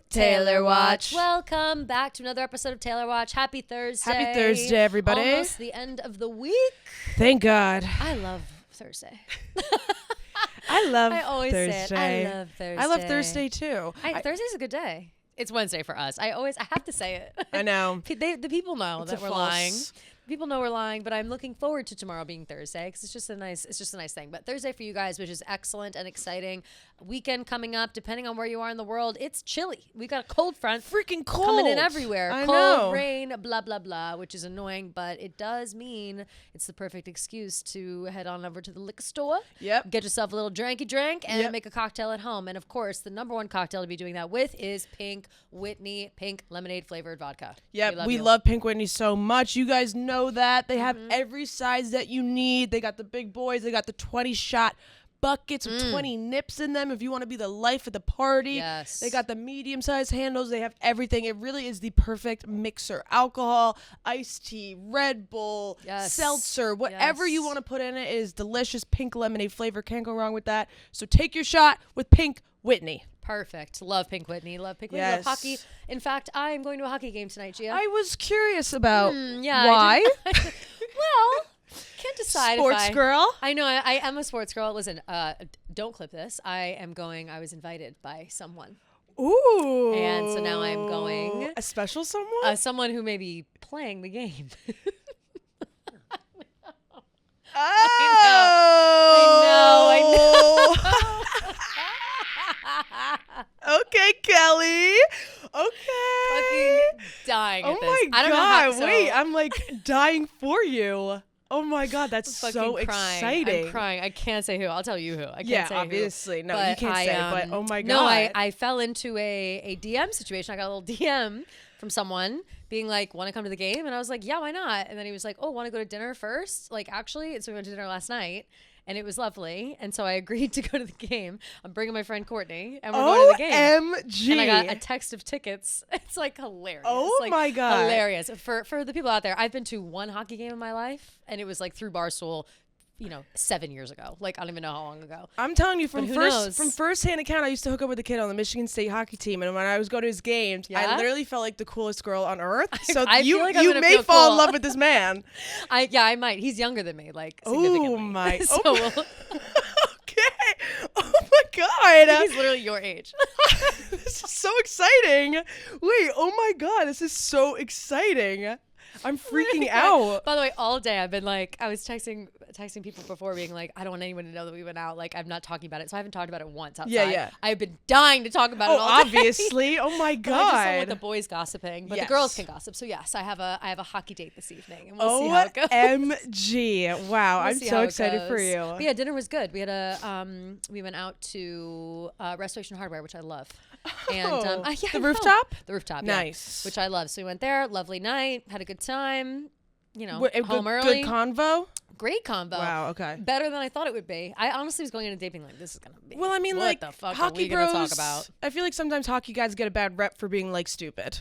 Taylor Watch. Welcome back to another episode of Taylor Watch. Happy Thursday. Happy Thursday, everybody. Almost the end of the week. Thank God. I love Thursday. I always Thursday. say it. I love Thursday. I love Thursday too. Thursday's a good day. It's Wednesday for us. I have to say it. I know. The people know It's that a we're false. lying. People know we're lying, but I'm looking forward to tomorrow being Thursday because it's just a nice thing. But Thursday for you guys, which is excellent and exciting. Weekend coming up, depending on where you are in the world, it's chilly. We got a cold front, Freaking cold coming in everywhere. I Cold, know. rain, blah blah blah, which is annoying, but it does mean it's the perfect excuse to head on over to the liquor store. Yep. Get yourself a little dranky drink and Yep. make a cocktail at home. And of course, the number one cocktail to be doing that with is Pink Whitney Pink Lemonade flavored vodka. Yep, we love Pink Whitney so much. You guys know that. They have every size that you need. They got the big boys. They got the 20-shot buckets with 20 nips in them if you want to be the life of the party. Yes. They got the medium-sized handles. They have everything. It really is the perfect mixer. Alcohol, iced tea, Red Bull, Yes. seltzer, whatever you Yes. want to put in it is delicious. Pink lemonade flavor. Can't go wrong with that. So take your shot with Pink Whitney. Perfect. Love Pink Whitney. Love Pink Whitney. Yes. Love hockey. In fact, I am going to a hockey game tonight, Gia. I was curious about yeah, why. Well, can't decide Sports girl. I know I am a sports girl. Listen, don't clip this. I was invited by someone. Ooh. And so now I'm going. A special someone? Someone who may be playing the game. Oh. I know. Okay, Kelly. Okay. Fucking dying at Oh this. my I don't God. know how, Wait, I'm like dying for you. Oh my God, that's fucking so crying. exciting. I'm crying. I can't say who. I'll tell you who. I can't Yeah, say obviously. who. No, you can't say, but oh my God. No, I fell into a DM situation. I got a little DM from someone being like, want to come to the game? And I was like, yeah, why not? And then he was like, oh, want to go to dinner first? Like, actually, and so we went to dinner last night. And it was lovely. And so I agreed to go to the game. I'm bringing my friend Courtney. And we're going to the game. OMG. And I got a text of tickets. It's like hilarious. Oh like, my God. Hilarious. For the people out there, I've been to one hockey game in my life. And it was like through Barstool, 7 years ago. Like, I don't even know how long ago. I'm telling you, from But who knows? first-hand account, I used to hook up with a kid on the Michigan State hockey team, and when I was going to his games, I Yeah? literally felt like the coolest girl on earth. So I you feel like I'm you gonna may feel fall cool. in love with this man. I might. He's younger than me, like, significantly. Oh my! So oh, we'll- okay. Oh my God! he's literally your age. This is so exciting. Wait. Oh my God! This is so exciting. I'm freaking out. By the way, all day I've been like, I was texting people before being like, I don't want anyone to know that we went out. Like, I'm not talking about it. So I haven't talked about it once outside. Yeah. I've been dying to talk about it Oh, all day. obviously. Oh my But I just don't want God. the boys gossiping, but Yes. the girls can gossip. So yes, I have a hockey date this evening, and we'll see how it goes. OMG. Wow. We'll I'm see so how it excited for goes. you. But yeah, dinner was good. We had we went out to Restoration Hardware, which I love. And Oh, yeah, the I know. rooftop? The rooftop, Nice. yeah, which I love. So we went there, lovely night, had a good time. Home Good, early. Good convo? Great combo. Wow, okay. Better than I thought it would be. I honestly was going into dating like, this is going to be. Well, I mean, what like, the fuck hockey are we going to bros, talk about? I feel like sometimes hockey guys get a bad rep for being, like, stupid.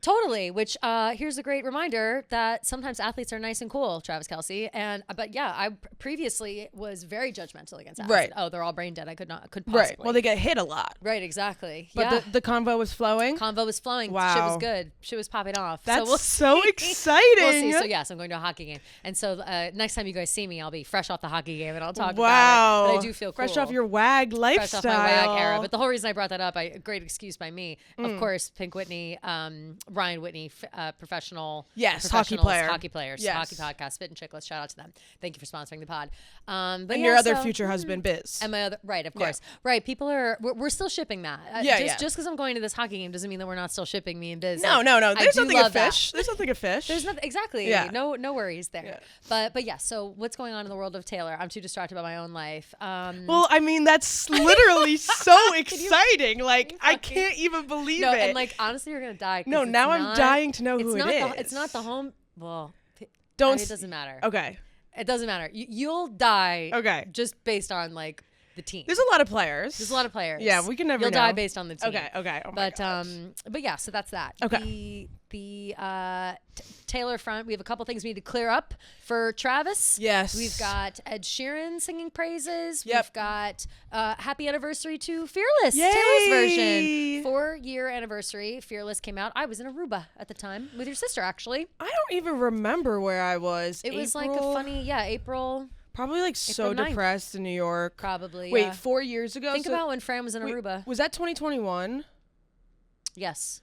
Totally. Which here's a great reminder that sometimes athletes are nice and cool, Travis Kelce. But yeah, I previously was very judgmental against athletes. Right. Oh, they're all brain dead. I could possibly. Right. Well, they get hit a lot. Right, exactly. But yeah. the convo was flowing? Convo was flowing. Wow. Shit was good. Shit was popping off. That's we'll so see. exciting. We'll see. So yes, I'm going to a hockey game. And so next time you guys see me, I'll be fresh off the hockey game and I'll talk about Wow. it. But I do feel Fresh cool. off your WAG Fresh lifestyle. off my WAG era. But the whole reason I brought that up, a great excuse by me, of course, Pink Whitney, Ryan Whitney, professional. Yes, professionals, hockey players, Yes. hockey podcast, Spit and Chicklets. Shout out to them. Thank you for sponsoring the pod. But And yeah, your other so- future husband, Biz. And my other, right, of Yeah. course. Right, people we're still shipping that. Yeah. Just because I'm going to this hockey game doesn't mean that we're not still shipping me and Biz. No. I There's do nothing to love that. fish. There's nothing to fish. There's nothing, exactly. Yeah. No worries there. Yeah. But yeah, so what's going on in the world of Taylor? I'm too distracted by my own life. Well, I mean, that's literally so exciting. Like, I can't even believe no, it. and like honestly, you're gonna die. 'cause No, it's now I'm not- dying to know who it's it not is. It's not the home. Well, Don't it doesn't matter. Okay. It doesn't matter. You'll die. Okay. Just based on like the team. There's a lot of players. There's a lot of players. Yeah, we can never You'll know. die based on the team. Okay. Oh my gosh. But yeah, so that's that. Okay. The Taylor front, we have a couple things we need to clear up for Travis. Yes. We've got Ed Sheeran singing praises. Yep. We've got happy anniversary to Fearless, Yay! Taylor's version. 4-year anniversary. Fearless came out. I was in Aruba at the time with your sister, actually. I don't even remember where I was. It was like a funny, April. Probably like so April 9th. depressed in New York. Probably. Wait, yeah. 4 years ago? Think about when Fran was in Aruba. Was that 2021? Yes.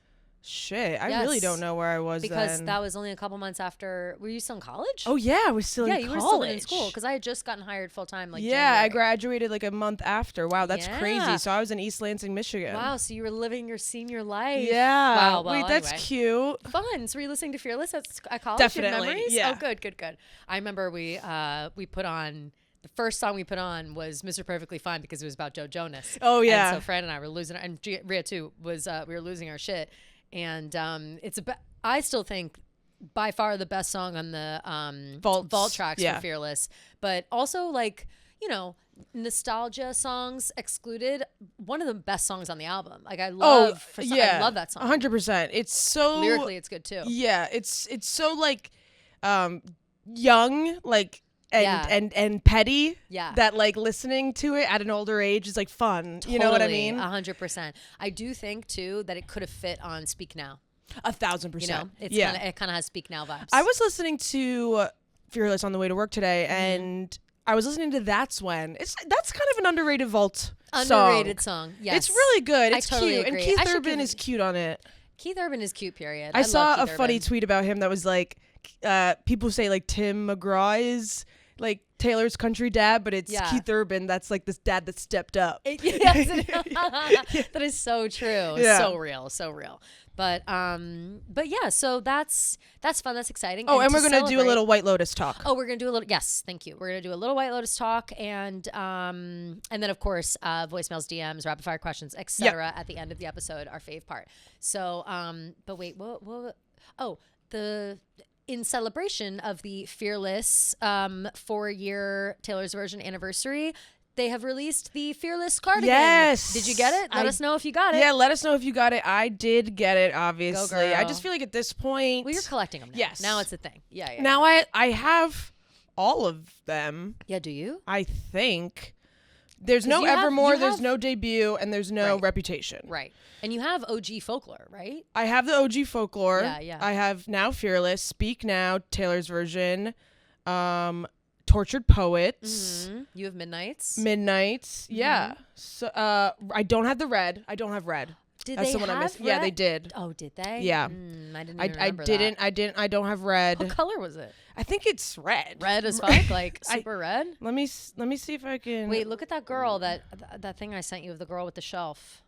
Shit, I really don't know where I was because then. that was only a couple months after. Were you still in college? Oh yeah, I was still in college. Yeah, you were still in school because I had just gotten hired full time. Like January. I January. graduated like a month after. Wow, that's crazy. So I was in East Lansing, Michigan. Wow, so you were living your senior life. Yeah. Wow. Well, wait, that's anyway. cute. Fun. So were you listening to Fearless at college? Definitely. Memories? Yeah. Oh, good. I remember we put on. The first song we put on was Mr. Perfectly Fine because it was about Joe Jonas. Oh yeah. And so Fran and I were losing, and Rhea too was. We were losing our shit. And I still think by far the best song on the vault tracks for Fearless, but also like, you know, nostalgia songs excluded, one of the best songs on the album. Like I love that song. 100%. It's so lyrically it's good too. Yeah, it's so like young, like and petty. Yeah. That like listening to it at an older age is like fun. You know what I mean? 100%. I do think too that it could have fit on Speak Now. 1,000%. You know, it kind of has Speak Now vibes. I was listening to Fearless on the way to work today, and I was listening to That's When. That's kind of an underrated vault song. Yes. It's really good. It's totally cute. agree. And Keith Urban is cute on it. Keith Urban is cute, period. I saw love a Keith funny Urban. tweet about him that was like, people say like Tim McGraw is like Taylor's country dad, but it's Keith Urban that's like this dad that stepped up. That is so true. Yeah. So real. But yeah, so that's fun. That's exciting. Oh, and we're gonna do a little White Lotus talk. Oh, we're gonna do a little. Yes, thank you. We're gonna do a little White Lotus talk, and then of course voicemails, DMs, rapid fire questions, etc. At the end of the episode, our fave part. So, but wait, what? Oh, in celebration of the Fearless 4-year Taylor's version anniversary, they have released the Fearless cardigan. Yes. Did you get it? Let us know if you got it. Yeah, let us know if you got it. I did get it, obviously. Go, girl. I just feel like at this point... Well, you're collecting them now. Yes. Now it's a thing. Yeah. Now I have all of them. Yeah, do you? I think. There's no you have- Evermore, you there's have- no Debut, and there's no Right. Reputation. Right. And you have OG Folklore, right? I have the OG Folklore. Yeah. I have now Fearless, Speak Now, Taylor's version, Tortured Poets, You have Midnights. Midnights. Yeah. So I don't have the Red. I don't have Red. Did That's they the one I have missed. Yeah, they red? did. Oh, did they? Yeah. I didn't even I remember didn't. that. I don't have Red. What color was it? I think it's red. Red as fuck? Like super red? Let me see if I can. Wait, look at that girl, that thing I sent you of the girl with the shelf.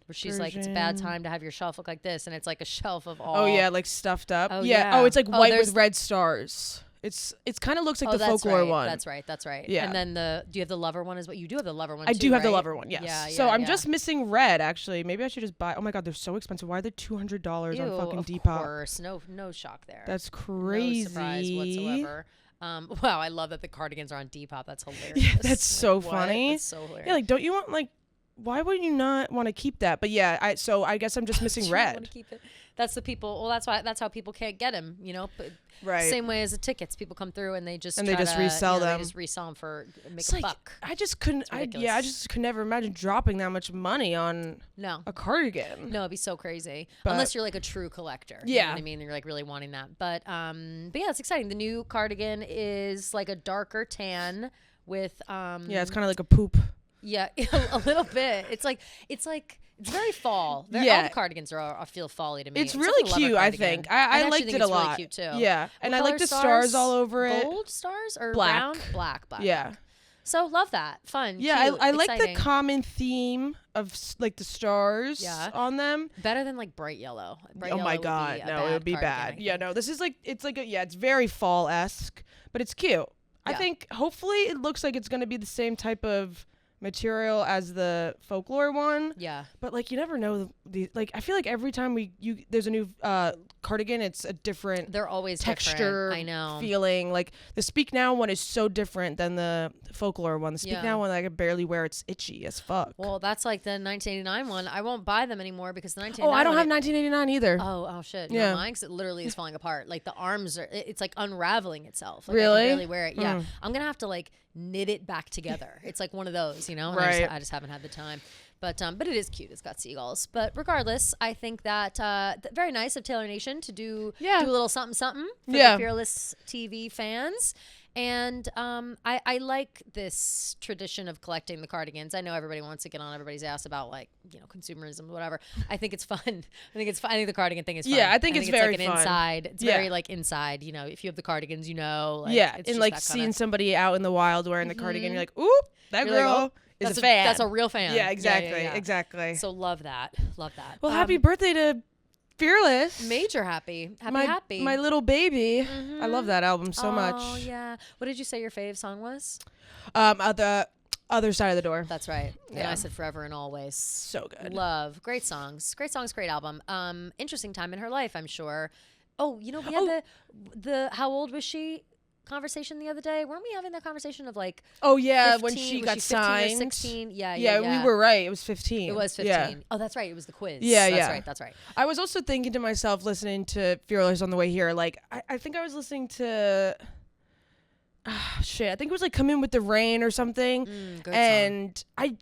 Where she's like, it's a bad Version. time to have your shelf look like this, and it's like a shelf of all. Oh yeah, like stuffed up. Oh, yeah. yeah. Oh, it's like Oh, white there's- with red stars. It's kind of looks like the that's folklore right. one. That's right. Yeah. And then do you have the lover one? Is what you do have the lover one? I too, do have the right? lover one. Yes. Yeah. So I'm yeah. just missing red. Actually, maybe I should just buy. Oh my god, they're so expensive. Why are they $200 on fucking of Depop? Of course, no shock there. That's crazy. No surprise whatsoever. Wow, I love that the cardigans are on Depop. That's hilarious. Yeah, that's so what? funny. That's so hilarious. Yeah, like don't you want like? Why would you not want to keep that? But yeah, I guess I'm just missing You wanna red. keep it. That's the people. Well, that's how people can't get them. You know, but Right. same way as the tickets, people come through and they just And they try just to, resell They them. just resell them for make It's a like buck. I just couldn't. I ridiculous. just could never imagine dropping that much money on No. a cardigan. No, it'd be so crazy. But- Unless you're like a true collector. You know Yeah. what I mean? You're like really wanting that. But yeah, it's exciting. The new cardigan is like a darker tan with Yeah, it's kind of like a poop. yeah, a little bit. It's very fall. All Yeah. the cardigans are feel fall-y to me. It's except really for the leather cute. I cardigan. think I actually liked think it a it's really lot. cute too. Yeah, and What I like color the stars all over it. Gold stars or Black. brown? Black. Yeah. So love that. Fun. Yeah, cute, I like the exciting. common theme of like the stars Yeah. on them. Better than like bright yellow. Bright Oh yellow my would god, be a no, it would be cardigan, I bad. think. Yeah, no, this is like it's very fall-esque, but it's cute. I Yeah. think hopefully it looks like it's gonna be the same type of material as the folklore one. Yeah. But like you never know the like. I feel like every time there's a new cardigan, it's a different. They're always texture. Different. I know. Feeling like the Speak Now one is so different than the folklore one. The Speak Now one I could barely wear. It's itchy as fuck. Well, that's like the 1989 one. I won't buy them anymore because the 1989. Oh, I don't have 1989 either. Oh shit. Yeah. No, mine, 'cause it literally is falling apart. Like the arms are. It's like unraveling itself. Like, Really? I can barely wear it. Yeah. I'm gonna have to like knit it back together. It's like one of those, you know. And Right. I just haven't had the time. But it is cute. It's got seagulls. But regardless, I think that very nice of Taylor Nation to do a little something for the Fearless TV fans. And I like this tradition of collecting the cardigans. I know everybody wants to get on everybody's ass about like, you know, consumerism, whatever. I think it's fun. I think the cardigan thing is fun. Yeah, I think it's very like an fun. Inside. It's very like inside, you know, if you have the cardigans, you know. Like, yeah, it's and just like that seeing somebody out in the wild wearing the cardigan, you're like, ooh, that You're girl like, is a fan. That's a real fan. Yeah, exactly, Yeah. exactly. So love that. Well, happy birthday to Fearless. Major happy. Happy. My little baby. I love that album so much. Oh, yeah. What did you say your fave song was? The Other Side of the Door. That's right. Yeah. And I Said Forever and Always. So good. Love. Great songs, great album. Interesting time in her life, I'm sure. Oh, you know, we had the how old was she conversation the other day. Weren't we having that conversation of like, oh yeah, 15, when she got 15 signed. or 16? Yeah, we were right. It was 15. It was 15. Yeah. Oh, that's right. It was the quiz. Yeah, That's right. I was also thinking to myself, listening to Fearless on the way here, like, I think I was listening to, I think it was like Come In With the Rain or something. Good and song.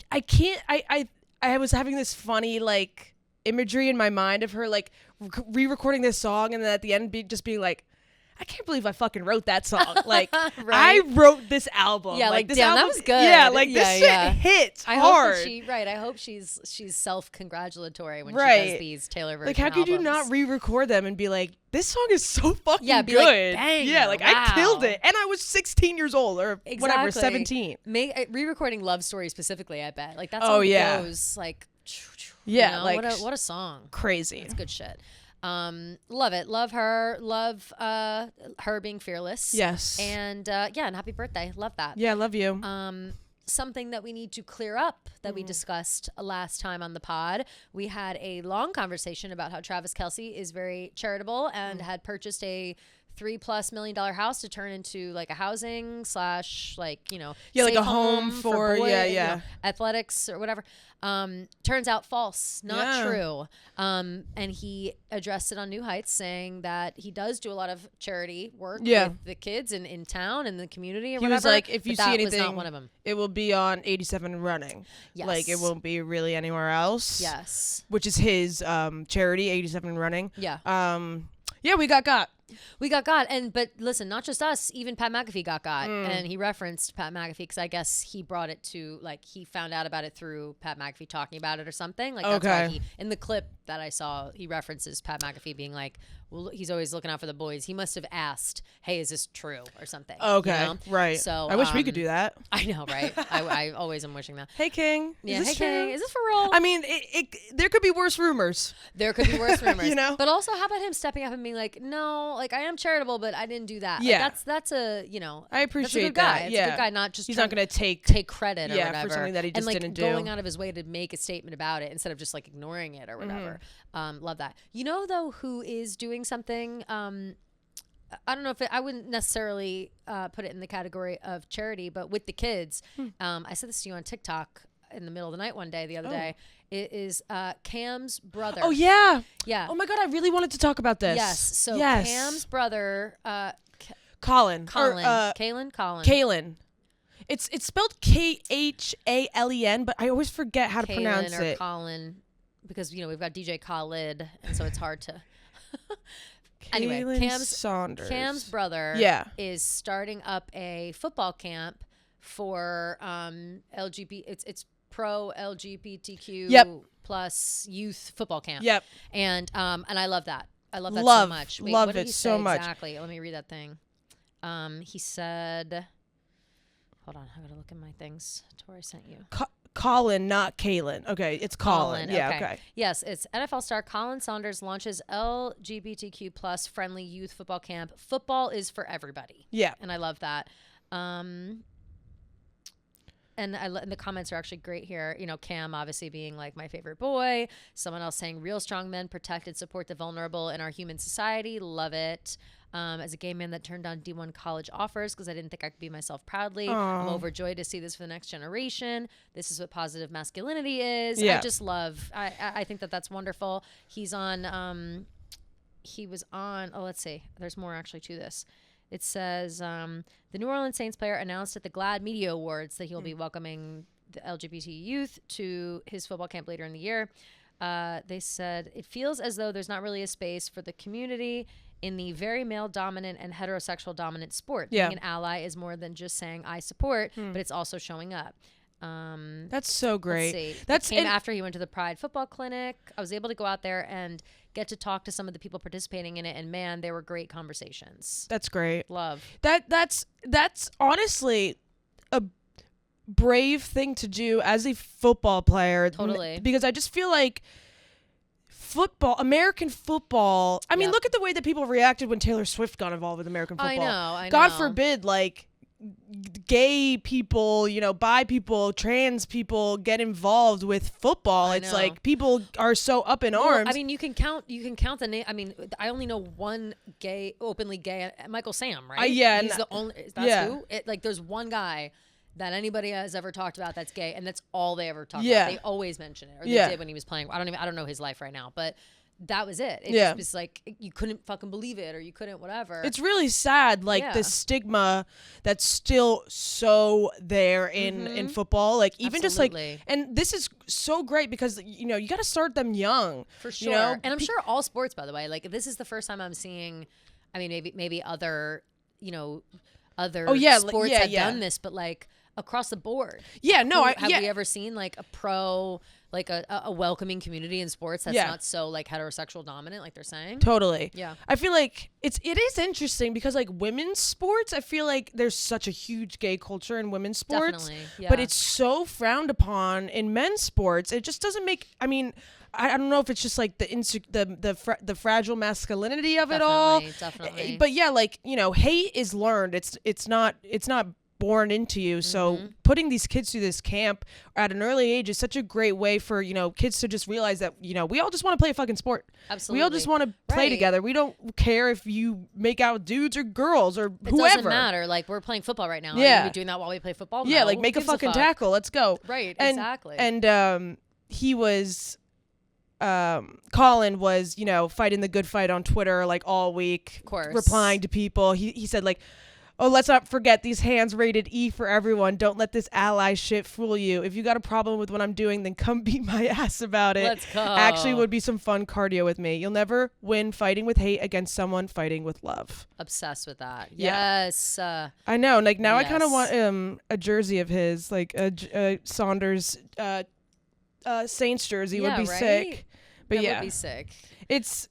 I was having this funny, like, imagery in my mind of her, like, re-recording this song and then at the end just being like, I can't believe I fucking wrote that song. Like, Right? I wrote this album. Yeah, like this damn, album, that was good. Yeah, like this shit hits I hard. hope that I hope she's self-congratulatory when she Right. does these Taylor version Like, how could you albums. not re-record them and be like, this song is so fucking Yeah, good. be like, bang, yeah, like wow. I killed it, and I was 16 years old or whatever, Exactly. 17. Re-recording Love Story specifically, I bet. Like that Oh, song yeah. goes like, Yeah, you know, like what a song. crazy. It's good shit. Love it. Love her. Love her being fearless. Yes. And and happy birthday. Love that. Yeah, love you. Something that we need to clear up that we discussed last time on the pod. We had a long conversation about how Travis Kelce is very charitable and had purchased a $3+ million house to turn into like a housing / like, you know, like safe a home for boys, yeah. you know, athletics or whatever. Turns out false, not true. And he addressed it on New Heights, saying that he does do a lot of charity work with the kids in town and the community or He whatever. was like, if you see anything, was not one of them. It will be on 87 Running. Yes. Like, it won't be really anywhere else. Yes. Which is his charity, 87 Running. Yeah. Yeah, we got. We got. But listen, not just us, even Pat McAfee got. And he referenced Pat McAfee because I guess he brought it to, like, he found out about it through Pat McAfee talking about it or something. Like, that's why in the clip that I saw, he references Pat McAfee being like, well, he's always looking out for the boys. He must have asked, hey, is this true or something? Okay, you know? right. So I wish we could do that. I know, right? I always am wishing that. Hey, King. Yeah, Is this hey, true? King, is this for real? I mean, there could be worse rumors. There could be worse rumors. You know? But also, how about him stepping up and being like, no, like, I am charitable, but I didn't do that. Yeah. Like, that's a, you know. I appreciate that's a good guy. that. It's yeah. a good guy, not just He's not going to take credit or whatever. for something that he just and, like, didn't do. going out of his way to make a statement about it instead of just, like, ignoring it or whatever. Love that. You know, though, who is doing something, I don't know if I wouldn't necessarily put it in the category of charity, but with the kids, I said this to you on TikTok in the middle of the night one day, the other day. It is Cam's brother. Oh, yeah. Yeah. Oh, my God. I really wanted to talk about this. Yes. So Cam's brother, Colin. Kalen. It's spelled Khalen, but I always forget how to pronounce or it. Colin, because, you know, we've got DJ Khalid, and so it's hard to. Anyway, Cam's brother is starting up a football camp for LGBT. It's pro LGBTQ plus youth football camp. Yep. And I love that. I love that so much. Wait, love what did it he so say much. Exactly. Let me read that thing. He said, hold on, I gotta look at my things. Tori sent you. Colin, not Kalen. Okay, it's Colin. Yeah, okay. Yes, it's NFL star Colin Saunders launches LGBTQ plus friendly youth football camp. Football is for everybody. Yeah. And I love that. And and and the comments are actually great here. You know, Cam obviously being like my favorite boy. Someone else saying real strong men protect and support the vulnerable in our human society. Love it. As a gay man that turned down D1 college offers because I didn't think I could be myself proudly. I'm overjoyed to see this for the next generation. This is what positive masculinity is. I just love, I think that that's wonderful. He's on, he was on, let's see. There's more actually to this. It says, the New Orleans Saints player announced at the GLAAD Media Awards that he'll be welcoming the LGBT youth to his football camp later in the year. They said, it feels as though there's not really a space for the community in the very male-dominant and heterosexual-dominant sport. Being an ally is more than just saying, I support, but it's also showing up. That's so great. Let's see. That came after he went to the Pride Football Clinic. I was able to go out there and get to talk to some of the people participating in it, and man, they were great conversations. That's great. Love. That's honestly a brave thing to do as a football player. Totally. Because I just feel like American football, I mean, look at the way that people reacted when Taylor Swift got involved with American football. I know. God forbid, like, gay people, you know, bi people, trans people get involved with football. It's like people are so up in arms. I mean, you can count the name. I mean, I only know one openly gay, Michael Sam, right? He's the only. That's who. Like, there's one guy that anybody has ever talked about that's gay, and that's all they ever talk about. They always mention it, or they did when he was playing. I don't know his life right now, but that was it. It just was like, you couldn't fucking believe it, or you couldn't whatever. It's really sad, like the stigma that's still so there in football. Like, even just like, and this is so great because, you know, you got to start them young. For sure. You know? And I'm sure all sports, by the way, like, this is the first time I'm seeing, I mean, maybe other, you know, sports have done this, but like, across the board. Yeah, no, have we ever seen like a pro, like a welcoming community in sports that's not so like heterosexual dominant, like they're saying? Totally. Yeah. I feel like it is interesting because like women's sports, I feel like there's such a huge gay culture in women's sports. Definitely. Yeah. But it's so frowned upon in men's sports. It just doesn't make, I mean, I don't know if it's just like the fragile masculinity of it all. Definitely. But yeah, like, you know, hate is learned. It's not born into you. So putting these kids through this camp at an early age is such a great way for, you know, kids to just realize that, you know, we all just want to play a fucking sport. Absolutely. We all just want to play together. We don't care if you make out with dudes or girls or whoever. It doesn't matter. Like, we're pling football right now. Are you doing that while we play football? Yeah, no. like, make a fucking tackle. Let's go. Right, exactly. And he was... Colin was, you know, fighting the good fight on Twitter like all week, of course, replying to people. He said like, oh, let's not forget these hands rated E for everyone. Don't let this ally shit fool you. If you got a problem with what I'm doing, then come beat my ass about it. Let's go. Actually would be some fun cardio with me. You'll never win fighting with hate against someone fighting with love. Obsessed with that. Yeah. Yes. I know. Like, now I kind of want a jersey of his, like a Saunders Saints jersey would be sick. But that yeah, would be sick. It's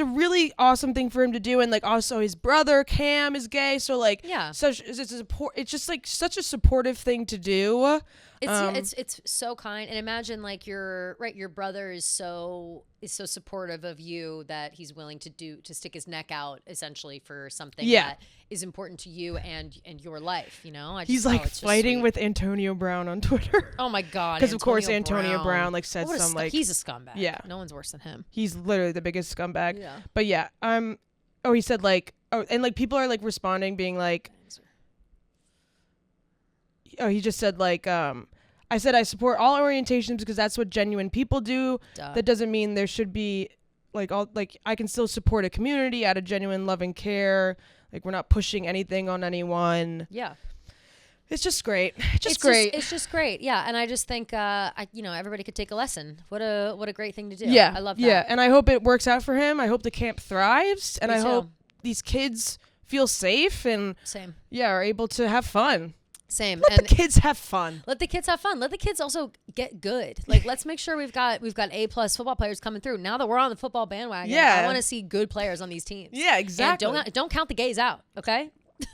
a really awesome thing for him to do, and like also his brother Cam is gay, so like it's just like such a supportive thing to do. It's so kind, and imagine like your brother is so supportive of you that he's willing to stick his neck out essentially for something that is important to you and your life. You know, he's like fighting with Antonio Brown on Twitter. Oh my god! Because of course Antonio Brown like said some like he's a scumbag. Yeah, no one's worse than him. He's literally the biggest scumbag. Yeah. But yeah, he said like, and like people are like responding, being like, he just said like, I said I support all orientations because that's what genuine people do. Duh. That doesn't mean there should be like I can still support a community out of genuine love and care. Like, we're not pushing anything on anyone. Yeah. It's just great. It's just great. Yeah. And I just think, everybody could take a lesson. What a great thing to do. Yeah. I love that. Yeah. And I hope it works out for him. I hope the camp thrives. And Me I too. hope these kids feel safe and are able to have fun. Same. Let the kids have fun. Let the kids have fun. Let the kids also get good. Like, let's make sure we've got A+ football players coming through. Now that we're on the football bandwagon, I want to see good players on these teams. Yeah, exactly. And don't count the gays out, okay?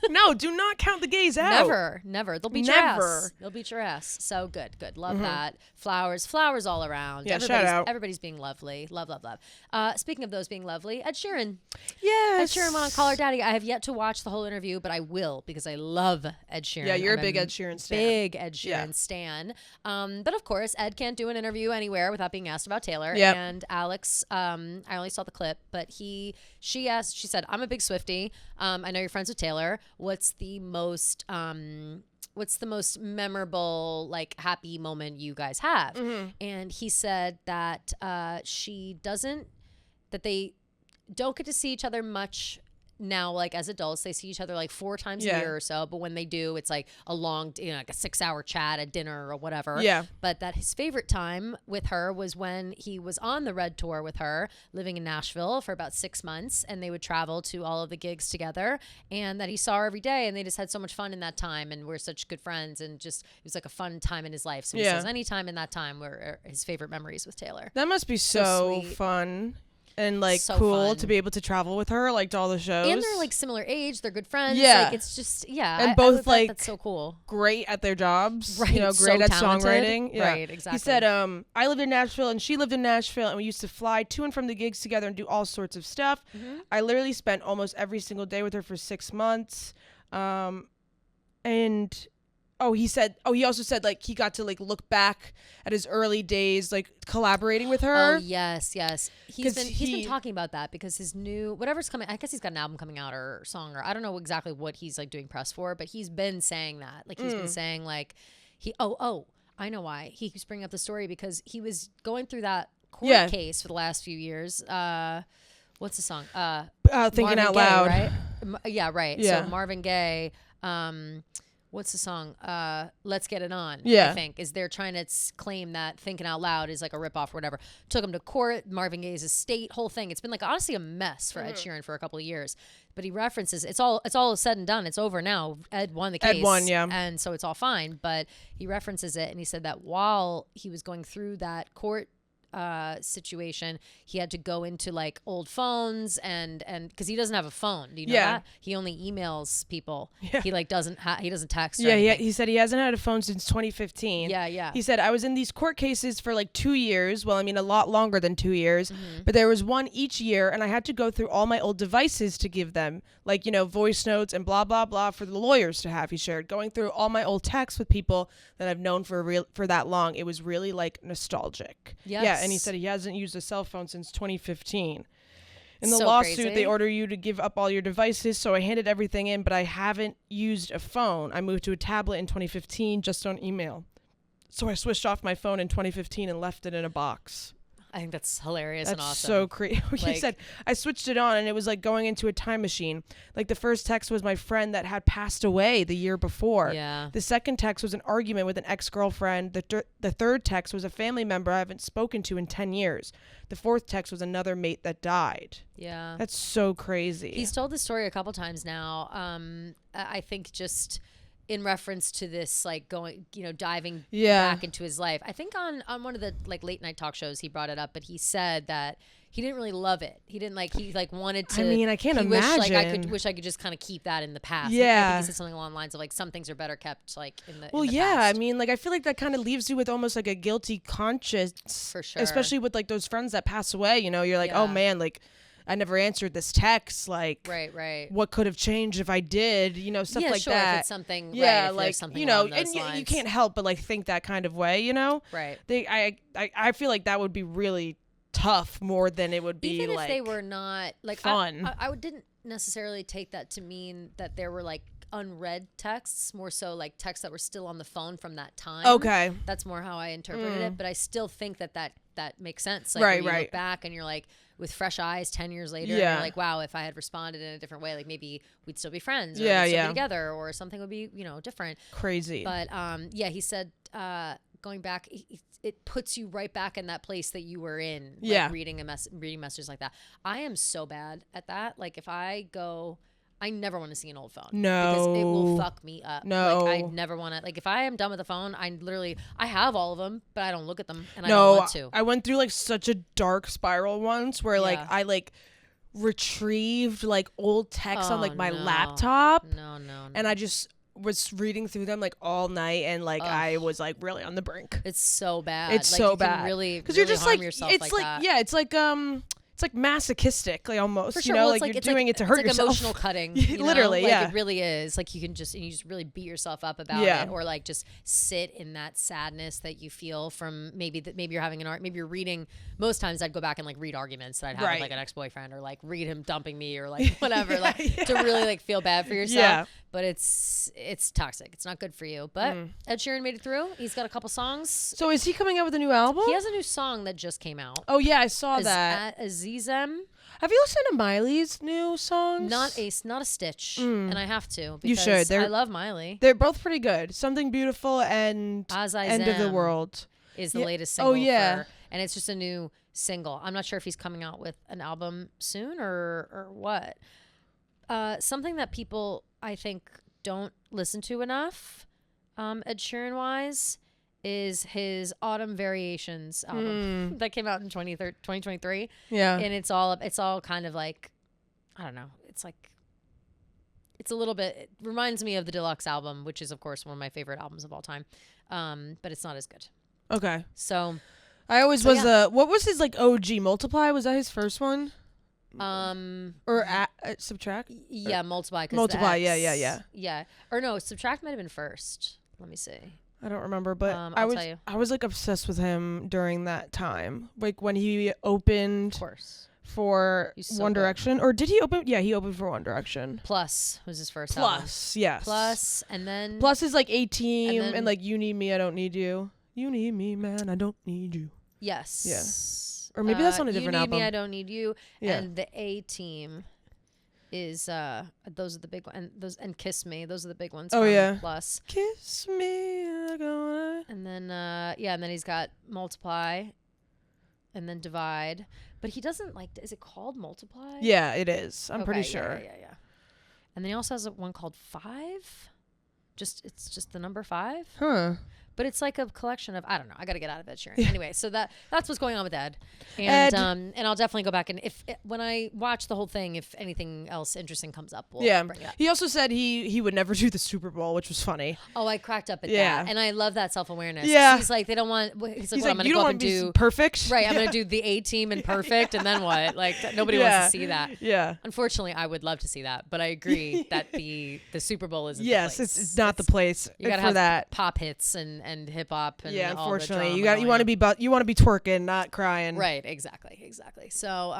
No, do not count the gays out. Never. They'll beat your ass. They'll beat your ass. So good. Love that. Flowers all around. Yeah, shout out. Everybody's being lovely. Love. Speaking of those being lovely, Ed Sheeran. Yes. Ed Sheeran went on Call Her Daddy. I have yet to watch the whole interview, but I will because I love Ed Sheeran. Yeah, you're a big Ed Sheeran stan. Big Ed Sheeran stan. But of course, Ed can't do an interview anywhere without being asked about Taylor. Yep. And Alex, I only saw the clip, but she said, I'm a big Swiftie. I know you're friends with Taylor. What's the most memorable, like, happy moment you guys have? Mm-hmm. And he said that they don't get to see each other much now, like, as adults. They see each other like 4 times a year or so, but when they do, it's like a long, like a 6-hour chat at dinner or whatever. Yeah. But that his favorite time with her was when he was on the Red Tour with her, living in Nashville for about 6 months, and they would travel to all of the gigs together, and that he saw her every day, and they just had so much fun in that time, and we're such good friends, and just it was like a fun time in his life. So he says any time in that time were his favorite memories with Taylor. That must be so fun. And like so cool fun to be able to travel with her, like to all the shows. And they're like similar age, they're good friends. Yeah, like, it's just and both like that's so cool. Great at their jobs, right? Great so at talented. Songwriting. Yeah. Right, exactly. He said, I lived in Nashville and she lived in Nashville, and we used to fly to and from the gigs together and do all sorts of stuff. Mm-hmm. I literally spent almost every single day with her for 6 months, and. He also said like he got to like look back at his early days, like collaborating with her. Oh, yes. He's been talking about that because his new, whatever's coming, I guess he's got an album coming out or song, or I don't know exactly what he's like doing press for, but he's been saying that. Like he's been saying like I know why. He keeps bringing up the story because he was going through that court case for the last few years. What's the song? Thinking Out Loud. Right? Yeah, right. Yeah. So Marvin Gaye, what's the song? Let's Get It On. Yeah. I think is they're trying to claim that Thinking Out Loud is like a ripoff or whatever. Took him to court. Marvin Gaye's estate, whole thing. It's been like honestly a mess for Ed Sheeran for a couple of years. But he references it's all said and done. It's over now. Ed won the case. Ed won, yeah. And so it's all fine. But he references it, and he said that while he was going through that court situation, he had to go into like old phones and because he doesn't have a phone. Do you know that? He only emails people. Yeah. He like doesn't text. He said he hasn't had a phone since 2015. Yeah. He said I was in these court cases for like 2 years. Well, I mean a lot longer than 2 years, but there was one each year, and I had to go through all my old devices to give them, like voice notes and blah blah blah for the lawyers to have. He shared going through all my old texts with people that I've known for that long. It was really like nostalgic. Yes. Yeah. And he said he hasn't used a cell phone since 2015. In the so lawsuit, crazy. They order you to give up all your devices, so I handed everything in, but I haven't used a phone. I moved to a tablet in 2015, just on email. So I switched off my phone in 2015 and left it in a box. I think that's hilarious and awesome. That's so crazy. He said, I switched it on and it was like going into a time machine. Like the first text was my friend that had passed away the year before. Yeah. The second text was an argument with an ex-girlfriend. The third text was a family member I haven't spoken to in 10 years. The fourth text was another mate that died. Yeah. That's so crazy. He's told this story a couple times now. I think just in reference to this, like going, diving back into his life. I think on one of the like late night talk shows, he brought it up, but he said that he didn't really love it. He didn't he wanted to. I mean, I can't imagine. Wish I could just kind of keep that in the past. Yeah. I think he said something along the lines of like some things are better kept like in the. Well, in the yeah. past. I mean, like I feel like that kind of leaves you with almost like a guilty conscience. For sure. Especially with like those friends that pass away. You're like, oh man, like. I never answered this text. Like, right. What could have changed if I did? Stuff like sure, that. If it's something, yeah, right, like something and you can't help but like think that kind of way. Right. I feel like that would be really tough more than it would be even like if they were not like fun. I didn't necessarily take that to mean that there were like unread texts, more so like texts that were still on the phone from that time. Okay, that's more how I interpreted it. But I still think that makes sense. Like, right. You look back and you're like, with fresh eyes 10 years later, and you're like, wow, if I had responded in a different way, like maybe we'd still be friends, or we'd still be together, or something would be, different. Crazy. But he said going back, it puts you right back in that place that you were in. Like, reading messages like that. I am so bad at that. Like if I never want to see an old phone. No. Because it will fuck me up. No. Like, I never want to, like, if I am done with the phone, I have all of them, but I don't look at them, and I don't want to. I went through, like, such a dark spiral once where, like, I, like, retrieved like old texts on like my no. laptop. No. And I just was reading through them like all night, and like I was like really on the brink. It's so bad. It's like, so you bad can really, because really you're just harm like yourself it's like like that. yeah, it's like masochistic, like almost. For You sure. know, Well, like it's you're doing it to hurt it's like yourself. emotional cutting. You know? Literally, like, yeah. It really is. Like you just really beat yourself up about it, or like just sit in that sadness that you feel from maybe you're having maybe you're reading. Most times I'd go back and like read arguments that I'd have with like an ex-boyfriend, or like read him dumping me, or like whatever, to really like feel bad for yourself. Yeah. But it's toxic. It's not good for you. But Ed Sheeran made it through. He's got a couple songs. So is he coming out with a new album? He has a new song that just came out. Oh yeah, I saw that. Azizem. Have you listened to Miley's new songs? Not a stitch, and I have to. You should. I love Miley. They're both pretty good. Something Beautiful and End of the World is the latest single. Oh yeah, and it's just a new single. I'm not sure if he's coming out with an album soon or what. Something that people I think don't listen to enough, Ed Sheeran wise, is his Autumn Variations album that came out in 2023. Yeah. And it's all kind of like, I don't know. It's like, it's a little bit, it reminds me of the deluxe album, which is of course one of my favorite albums of all time. But it's not as good. Okay. So I always was what was his like OG Multiply? Was that his first one? Or Subtract? Yeah, Multiply. Multiply, yeah. Yeah. Or no, Subtract might have been first. Let me see. I don't remember, but I'll tell you. I was like obsessed with him during that time. Like when he opened Of course. for So One good. Direction. Or did he open? Yeah, he opened for One Direction. Plus was his first album. Yes. Plus, and then Plus is like 18 and then- and like You Need Me, I Don't Need You. You need me, man, I don't need you. yes. Or maybe that's on a different You Need album. Me, I Don't Need You. Yeah. And the A Team is those are the big ones, and Kiss Me, those are the big ones. Oh, from yeah. Plus. Kiss me like I wanna. And then and then he's got Multiply and then Divide. But he doesn't like, is it called Multiply? Yeah, it is. I'm pretty Okay, sure. Yeah. And then he also has one called 5. It's just the number 5. Huh. But it's like a collection of, I don't know. I got to get out of Ed Sheeran. Anyway, so that's what's going on with Ed. And I'll definitely go back, and when I watch the whole thing, if anything else interesting comes up, we'll bring it up. He also said he would never do the Super Bowl, which was funny. Oh, I cracked up at Yeah. that. And I love that self-awareness. Yeah. He's like, they don't want, he's like, He's well, I'm like, going you to go don't up want and to be do perfect. Right, I'm going to do the A Team and perfect, and then what? Like, nobody wants to see that. Yeah. Unfortunately, I would love to see that, but I agree that the Super Bowl isn't the Yes, place. it's not the place You gotta for have that. pop hits and hip hop. And Yeah, all the unfortunately, drama you want to be twerking, not crying. right. Exactly. So,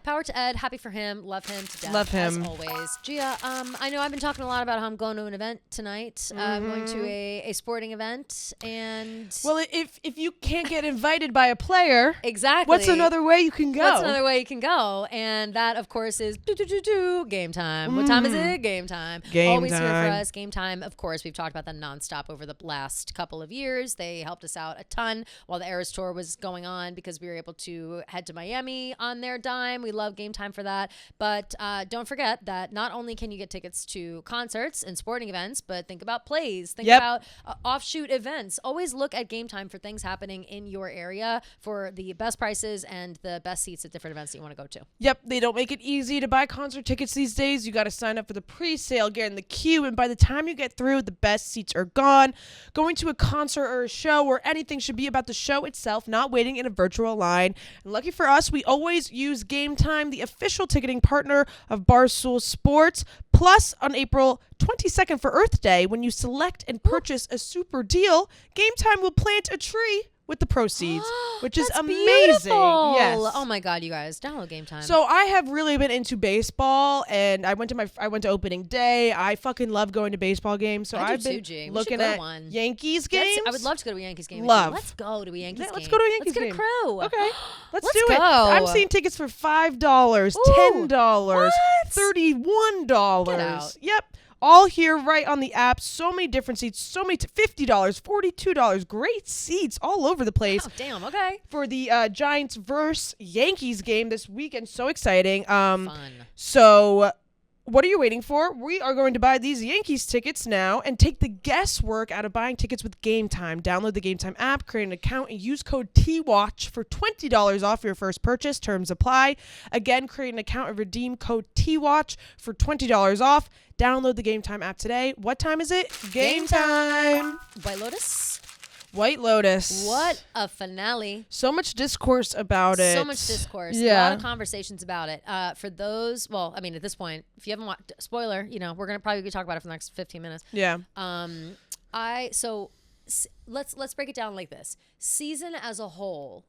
power to Ed. Happy for him. Love him to death. Love him. as always. Gia, I know I've been talking a lot about how I'm going to an event tonight. I'm going to a sporting event, and Well, if you can't get invited by a player, exactly. what's another way you can go? What's another way you can go? And that, of course, is game time. What time is it? Game time. Game Always here for time. us. Game time. Of course, we've talked about that nonstop over the last couple of years. They helped us out a ton while the Eras Tour was going on because we were able to head to Miami on their dime. We love Game Time for that. But don't forget that not only can you get tickets to concerts and sporting events, but think about plays. Think about offshoot events. Always look at Game Time for things happening in your area for the best prices and the best seats at different events that you want to go to. Yep, they don't make it easy to buy concert tickets these days. You got to sign up for the pre-sale, get in the queue, and by the time you get through, the best seats are gone. Going to a concert or a show or anything should be about the show itself, not waiting in a virtual line. And lucky for us, we always use Game Time, the official ticketing partner of Barstool Sports. Plus, on April 22nd for Earth Day, when you select and purchase a super deal, Game Time will plant a tree with the proceeds, which is That's amazing. beautiful. Yes. Oh my God, you guys, download Game Time. So I have really been into baseball, and I went to opening day. I fucking love going to baseball games. So I do I've been too, G. We should looking go to at one. Yankees games. I would love to go to a Yankees game. Love. Let's go to a Yankees game. Let's go to a Yankees Let's game. get a crew. Okay, let's Let's do it. go. I'm seeing tickets for $5, $10, what? $31. Get out. Yep. All here right on the app. So many different seats. So many $50, $42. Great seats all over the place. Oh, damn. Okay. For the Giants versus Yankees game this weekend. So exciting. Fun. So what are you waiting for? We are going to buy these Yankees tickets now and take the guesswork out of buying tickets with Game Time. Download the Game Time app, create an account, and use code TWATCH for $20 off your first purchase. Terms apply. Again, create an account and redeem code TWATCH for $20 off. Download the Game Time app today. What time is it? Game time. White Lotus. White Lotus. What a finale. So much discourse about it. So much discourse. Yeah. A lot of conversations about it. For those, well, I mean, at this point, if you haven't watched, spoiler, you know, we're going to probably talk about it for the next 15 minutes. Yeah. Let's break it down like this. Season as a whole,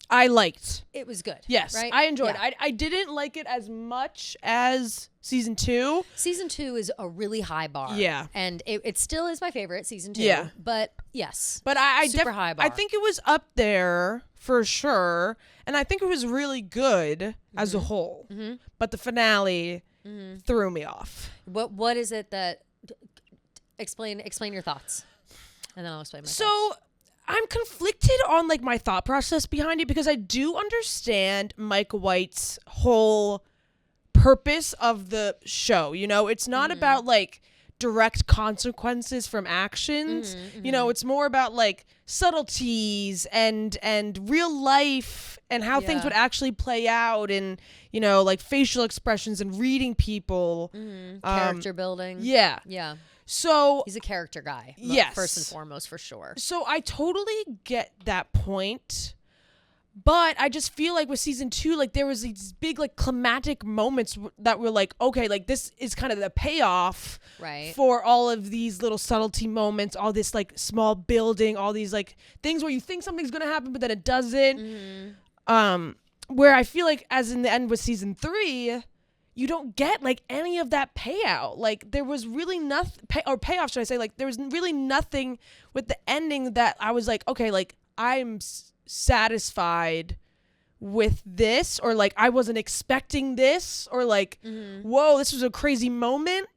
I liked. it was good. Yes. Right? I enjoyed Yeah. it. I didn't like it as much as season 2. Season 2 is a really high bar. Yeah. And it still is my favorite, season 2. Yeah. But yes. But I super high bar. I think it was up there for sure. And I think it was really good as a whole. Mm-hmm. But the finale threw me off. What is it that explain your thoughts. And then I'll explain my thoughts. So I'm conflicted on like my thought process behind it because I do understand Mike White's whole purpose of the show. You know, it's not about like direct consequences from actions. You know, it's more about like subtleties and real life and how things would actually play out and, you know, like facial expressions and reading people. Character building. Yeah. Yeah. So He's a character guy. Yes. First and foremost, for sure. So I totally get that point, but I just feel like with season 2, like there was these big like climatic moments that were like, okay, like this is kind of the payoff Right. for all of these little subtlety moments, all this like small building, all these like things where you think something's gonna happen but then it doesn't. Where I feel like as in the end with season 3, you don't get like any of that payout. Like there was really nothing, or payoff, should I say? Like there was really nothing with the ending that I was like, okay, like I'm satisfied with this, or like I wasn't expecting this, or like, whoa, this was a crazy moment.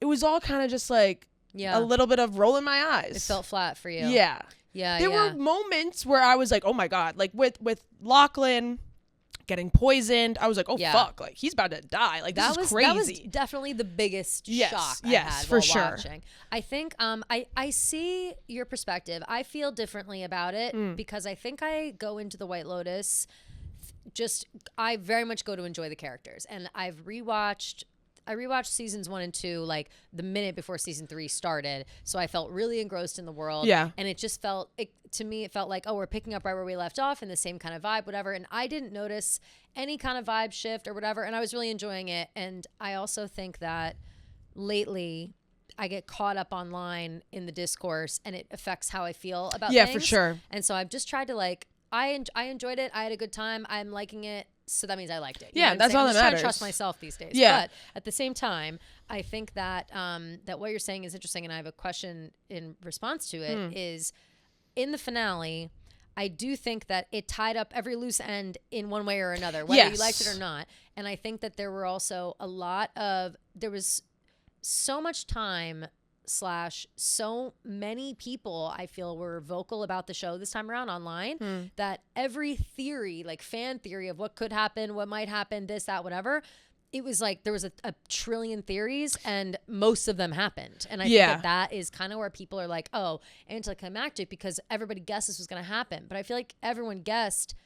It was all kind of just like a little bit of rolling my eyes. It felt flat for you. Yeah. Yeah. There were moments where I was like, oh my God, like with Lachlan getting poisoned, I was like, oh fuck, like he's about to die. Like this is crazy. That was definitely the biggest shock I had for while sure. watching. I think I see your perspective. I feel differently about it because I think I go into the White Lotus I very much go to enjoy the characters, and I rewatched seasons 1 and 2 like the minute before season 3 started, so I felt really engrossed in the world. Yeah. And it just felt, to me, it felt like, oh, we're picking up right where we left off in the same kind of vibe, whatever. And I didn't notice any kind of vibe shift or whatever, and I was really enjoying it. And I also think that lately I get caught up online in the discourse, and it affects how I feel about things. Yeah, for sure. And so I've just tried to like, I enjoyed it. I had a good time. I'm liking it. So that means I liked it. You Yeah, know that's I'm all that just trying matters. to trust myself these days. Yeah. But at the same time, I think that that what you're saying is interesting, and I have a question in response to it. Is in the finale, I do think that it tied up every loose end in one way or another, whether you liked it or not. And I think that there were also there was so much time / so many people I feel were vocal about the show this time around online that every theory, like fan theory of what could happen, what might happen, this, that, whatever, it was like there was a trillion theories and most of them happened. And I think that is kind of where people are like, oh, anticlimactic because everybody guessed this was going to happen. But I feel like everyone guessed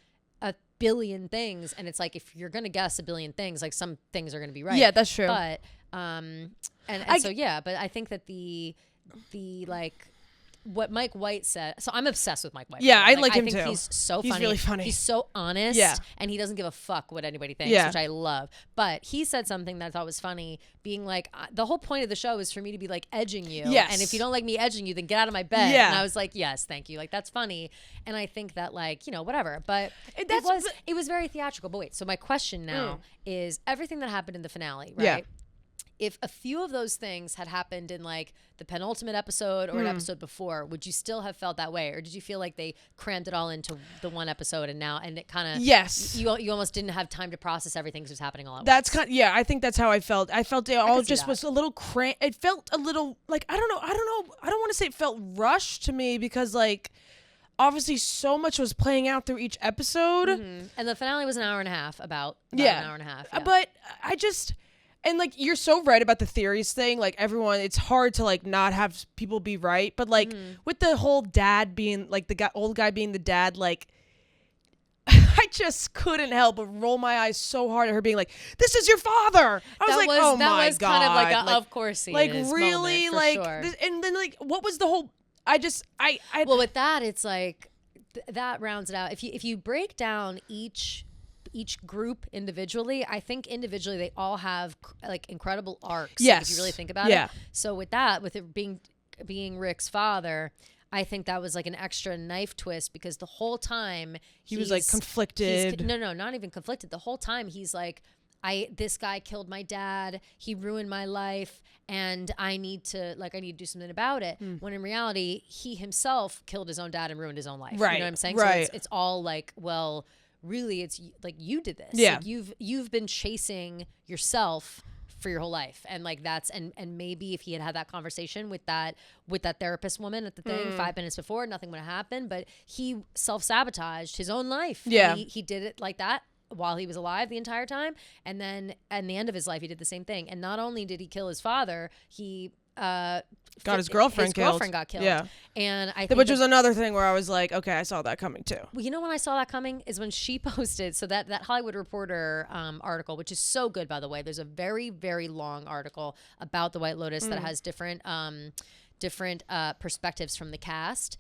a billion things, and it's like if you're going to guess a billion things, like some things are going to be right. Yeah, that's true. But but I think that the like what Mike White said. So I'm obsessed with Mike White. Yeah, I like him I think too. he's so funny. He's really funny. He's so honest. Yeah. And he doesn't give a fuck what anybody thinks, Yeah. which I love. But he said something that I thought was funny, being like, the whole point of the show is for me to be like edging you. Yes. And if you don't like me edging you, then get out of my bed. Yeah. And I was like, yes, thank you. Like, that's funny. And I think that, like, you know, whatever. But That's- it was very theatrical. But wait, so my question now is everything that happened in the finale, right? Yeah. If a few of those things had happened in like the penultimate episode or an episode before, would you still have felt that way? Or did you feel like they crammed it all into the one episode and it kind of, Yes. you almost didn't have time to process everything because it was happening all at That's once? kind. Yeah, I think that's how I felt. I felt it all could see just that. was a little It felt a little like I don't know. I don't want to say it felt rushed to me because like obviously so much was playing out through each episode. And the finale was an hour and a half, about an hour and a half. Yeah. But I just And like you're so right about the theories thing. Like everyone, it's hard to like not have people be right. But like with the whole dad being like the old guy being the dad, like I just couldn't help but roll my eyes so hard at her being like, "This is your father." I was like, "Oh my god!" That was kind of like, of course he like is really moment, like, sure. And then like, what was the whole? I well, with that, it's like that rounds it out. If you break down each group individually, I think individually they all have like incredible arcs. Yes, like, if you really think about it. So with it being Rick's father, I think that was like an extra knife twist because the whole time he was like conflicted. No, not even conflicted. The whole time he's like, this guy killed my dad. He ruined my life, and I need to do something about it. When in reality, he himself killed his own dad and ruined his own life. Right. You know what I'm saying? Right. So it's all like, well, really, it's like you did this. Yeah. Like you've been chasing yourself for your whole life, and like that's and maybe if he had that conversation with that therapist woman at the thing 5 minutes before, nothing would have happened. But he self-sabotaged his own life. Yeah, he did it like that while he was alive the entire time, and then at the end of his life he did the same thing. And not only did he kill his father, he got his girlfriend killed. got killed. Yeah. And I think which was another thing where I was like, okay, I saw that coming too. Well, you know when I saw that coming is when she posted, so that Hollywood Reporter article, which is so good, by the way. There's a very, very long article about the White Lotus that has different perspectives from the cast.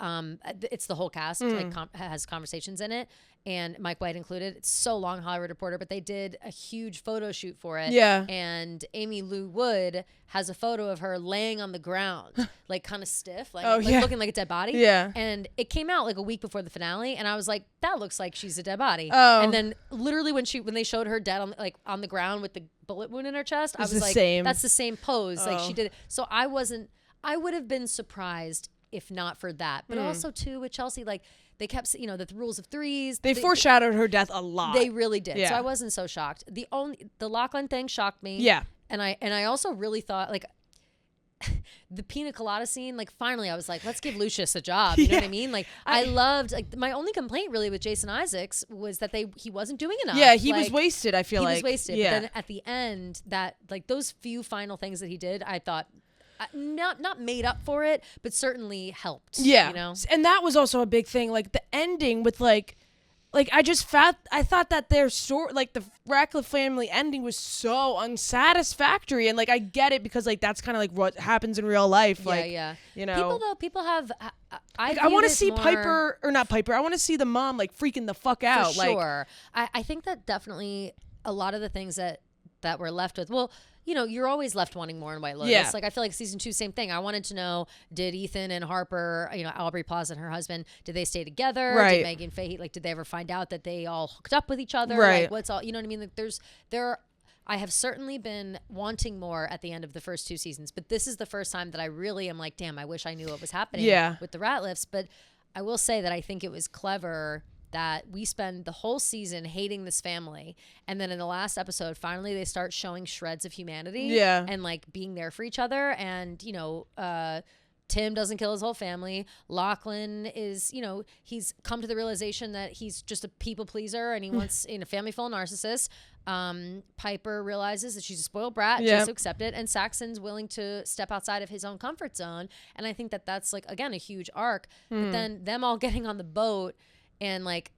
It's the whole cast, has conversations in it, and Mike White included. It's so long, Hollywood Reporter, but they did a huge photo shoot for it. Yeah. And Amy Lou Wood has a photo of her laying on the ground, like kind of stiff, like looking like a dead body. Yeah. And it came out like a week before the finale, and I was like, that looks like she's a dead body. Oh. And then literally when they showed her dead on the ground with the bullet wound in her chest, I was like, same. that's the same pose. Like she did it. So I would have been surprised if not for that. But also too with Chelsea, like they kept, the rules of threes. They foreshadowed her death a lot. They really did. Yeah. So I wasn't so shocked. The Lachlan thing shocked me. Yeah. And I also really thought like the pina colada scene, like finally I was like, let's give Lucius a job. You know what I mean? Like I loved, like my only complaint really with Jason Isaacs was that he wasn't doing enough. Yeah, he was wasted, I feel like. He was wasted. Yeah. But then at the end, that like those few final things that he did, I thought not made up for it, but certainly helped. Yeah. And that was also a big thing. Like the ending with like I thought that their story, like the Ratcliffe family ending was so unsatisfactory. And like, I get it because like, that's kind of like what happens in real life. Yeah, like, yeah. People have, I want to see Piper, or not Piper. I want to see the mom like freaking the fuck out. For sure. I think that definitely a lot of the things that we're left with, well, you're always left wanting more in White Lotus. Yeah. Like I feel like season 2, same thing. I wanted to know, did Ethan and Harper, Aubrey Plaza and her husband, did they stay together? Right. Did Megan Fahey, like, did they ever find out that they all hooked up with each other? Right. Like, what's all, you know what I mean? Like I have certainly been wanting more at the end of the first 2 seasons, but this is the first time that I really am like, damn, I wish I knew what was happening with the Ratliffs. But I will say that I think it was clever that we spend the whole season hating this family, and then in the last episode finally they start showing shreds of humanity and like being there for each other. And Tim doesn't kill his whole family. Lachlan is, he's come to the realization that he's just a people pleaser and he wants in a family full of narcissists. Piper realizes that she's a spoiled brat and she has to accept it, and Saxon's willing to step outside of his own comfort zone. And I think that that's like, again, a huge arc. But then them all getting on the boat and like,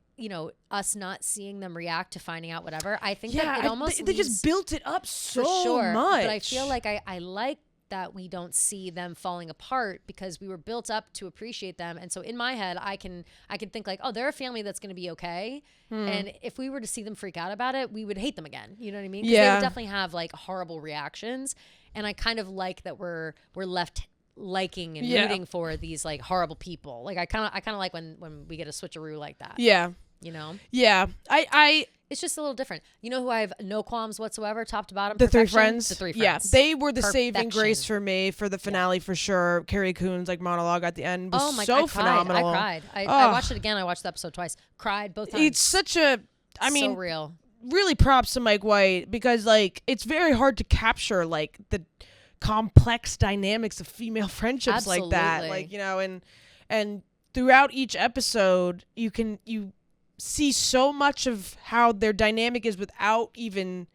us not seeing them react to finding out whatever. I think that it almost they just built it up so much. But I feel like I like that we don't see them falling apart because we were built up to appreciate them. And so in my head, I can think like, oh, they're a family that's going to be okay. And if we were to see them freak out about it, we would hate them again. You know what I mean? 'Cause they would definitely have like horrible reactions. And I kind of like that we're left liking and rooting for these like horrible people. Like I kind of like when we get a switcheroo like that. Yeah. Yeah. It's just a little different. You know who I have no qualms whatsoever, top to bottom? The 3 Perfection? friends. The 3 friends. Yeah, they were the saving Perfection. grace for me for the finale for sure. Carrie Coon's like monologue at the end was so phenomenal. I cried. I watched it again. I watched the episode twice. Cried both times. It's such a, I mean, so real. Really props to Mike White because like it's very hard to capture like the complex dynamics of female friendships like that. Like, and throughout each episode you see so much of how their dynamic is without even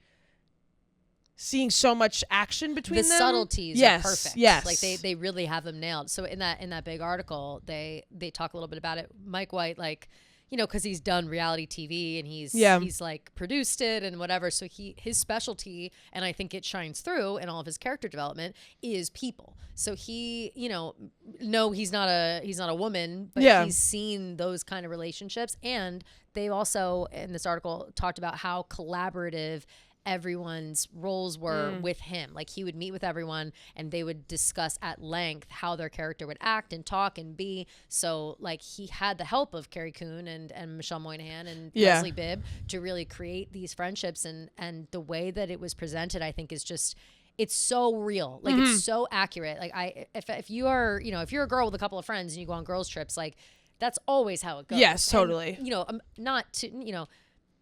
seeing so much action between the them. subtleties are perfect. Yes. Like they really have them nailed. So in that big article, they talk a little bit about it. Mike White, like, you know, because he's done reality TV and he's like produced it and whatever. So his specialty, and I think it shines through in all of his character development, is people. So he, you know, no, he's not a woman, but he's seen those kind of relationships. And they also in this article talked about how collaborative everyone's roles were with him. Like he would meet with everyone and they would discuss at length how their character would act and talk and be. So like he had the help of Carrie Coon and Michelle Moynihan and Leslie Bibb to really create these friendships, and the way that it was presented, I think, is just, it's so real. Like it's so accurate. Like if you are, you know, if you're a girl with a couple of friends and you go on girls trips, like that's always how it goes. Yes, totally. And, you know, not to, you know,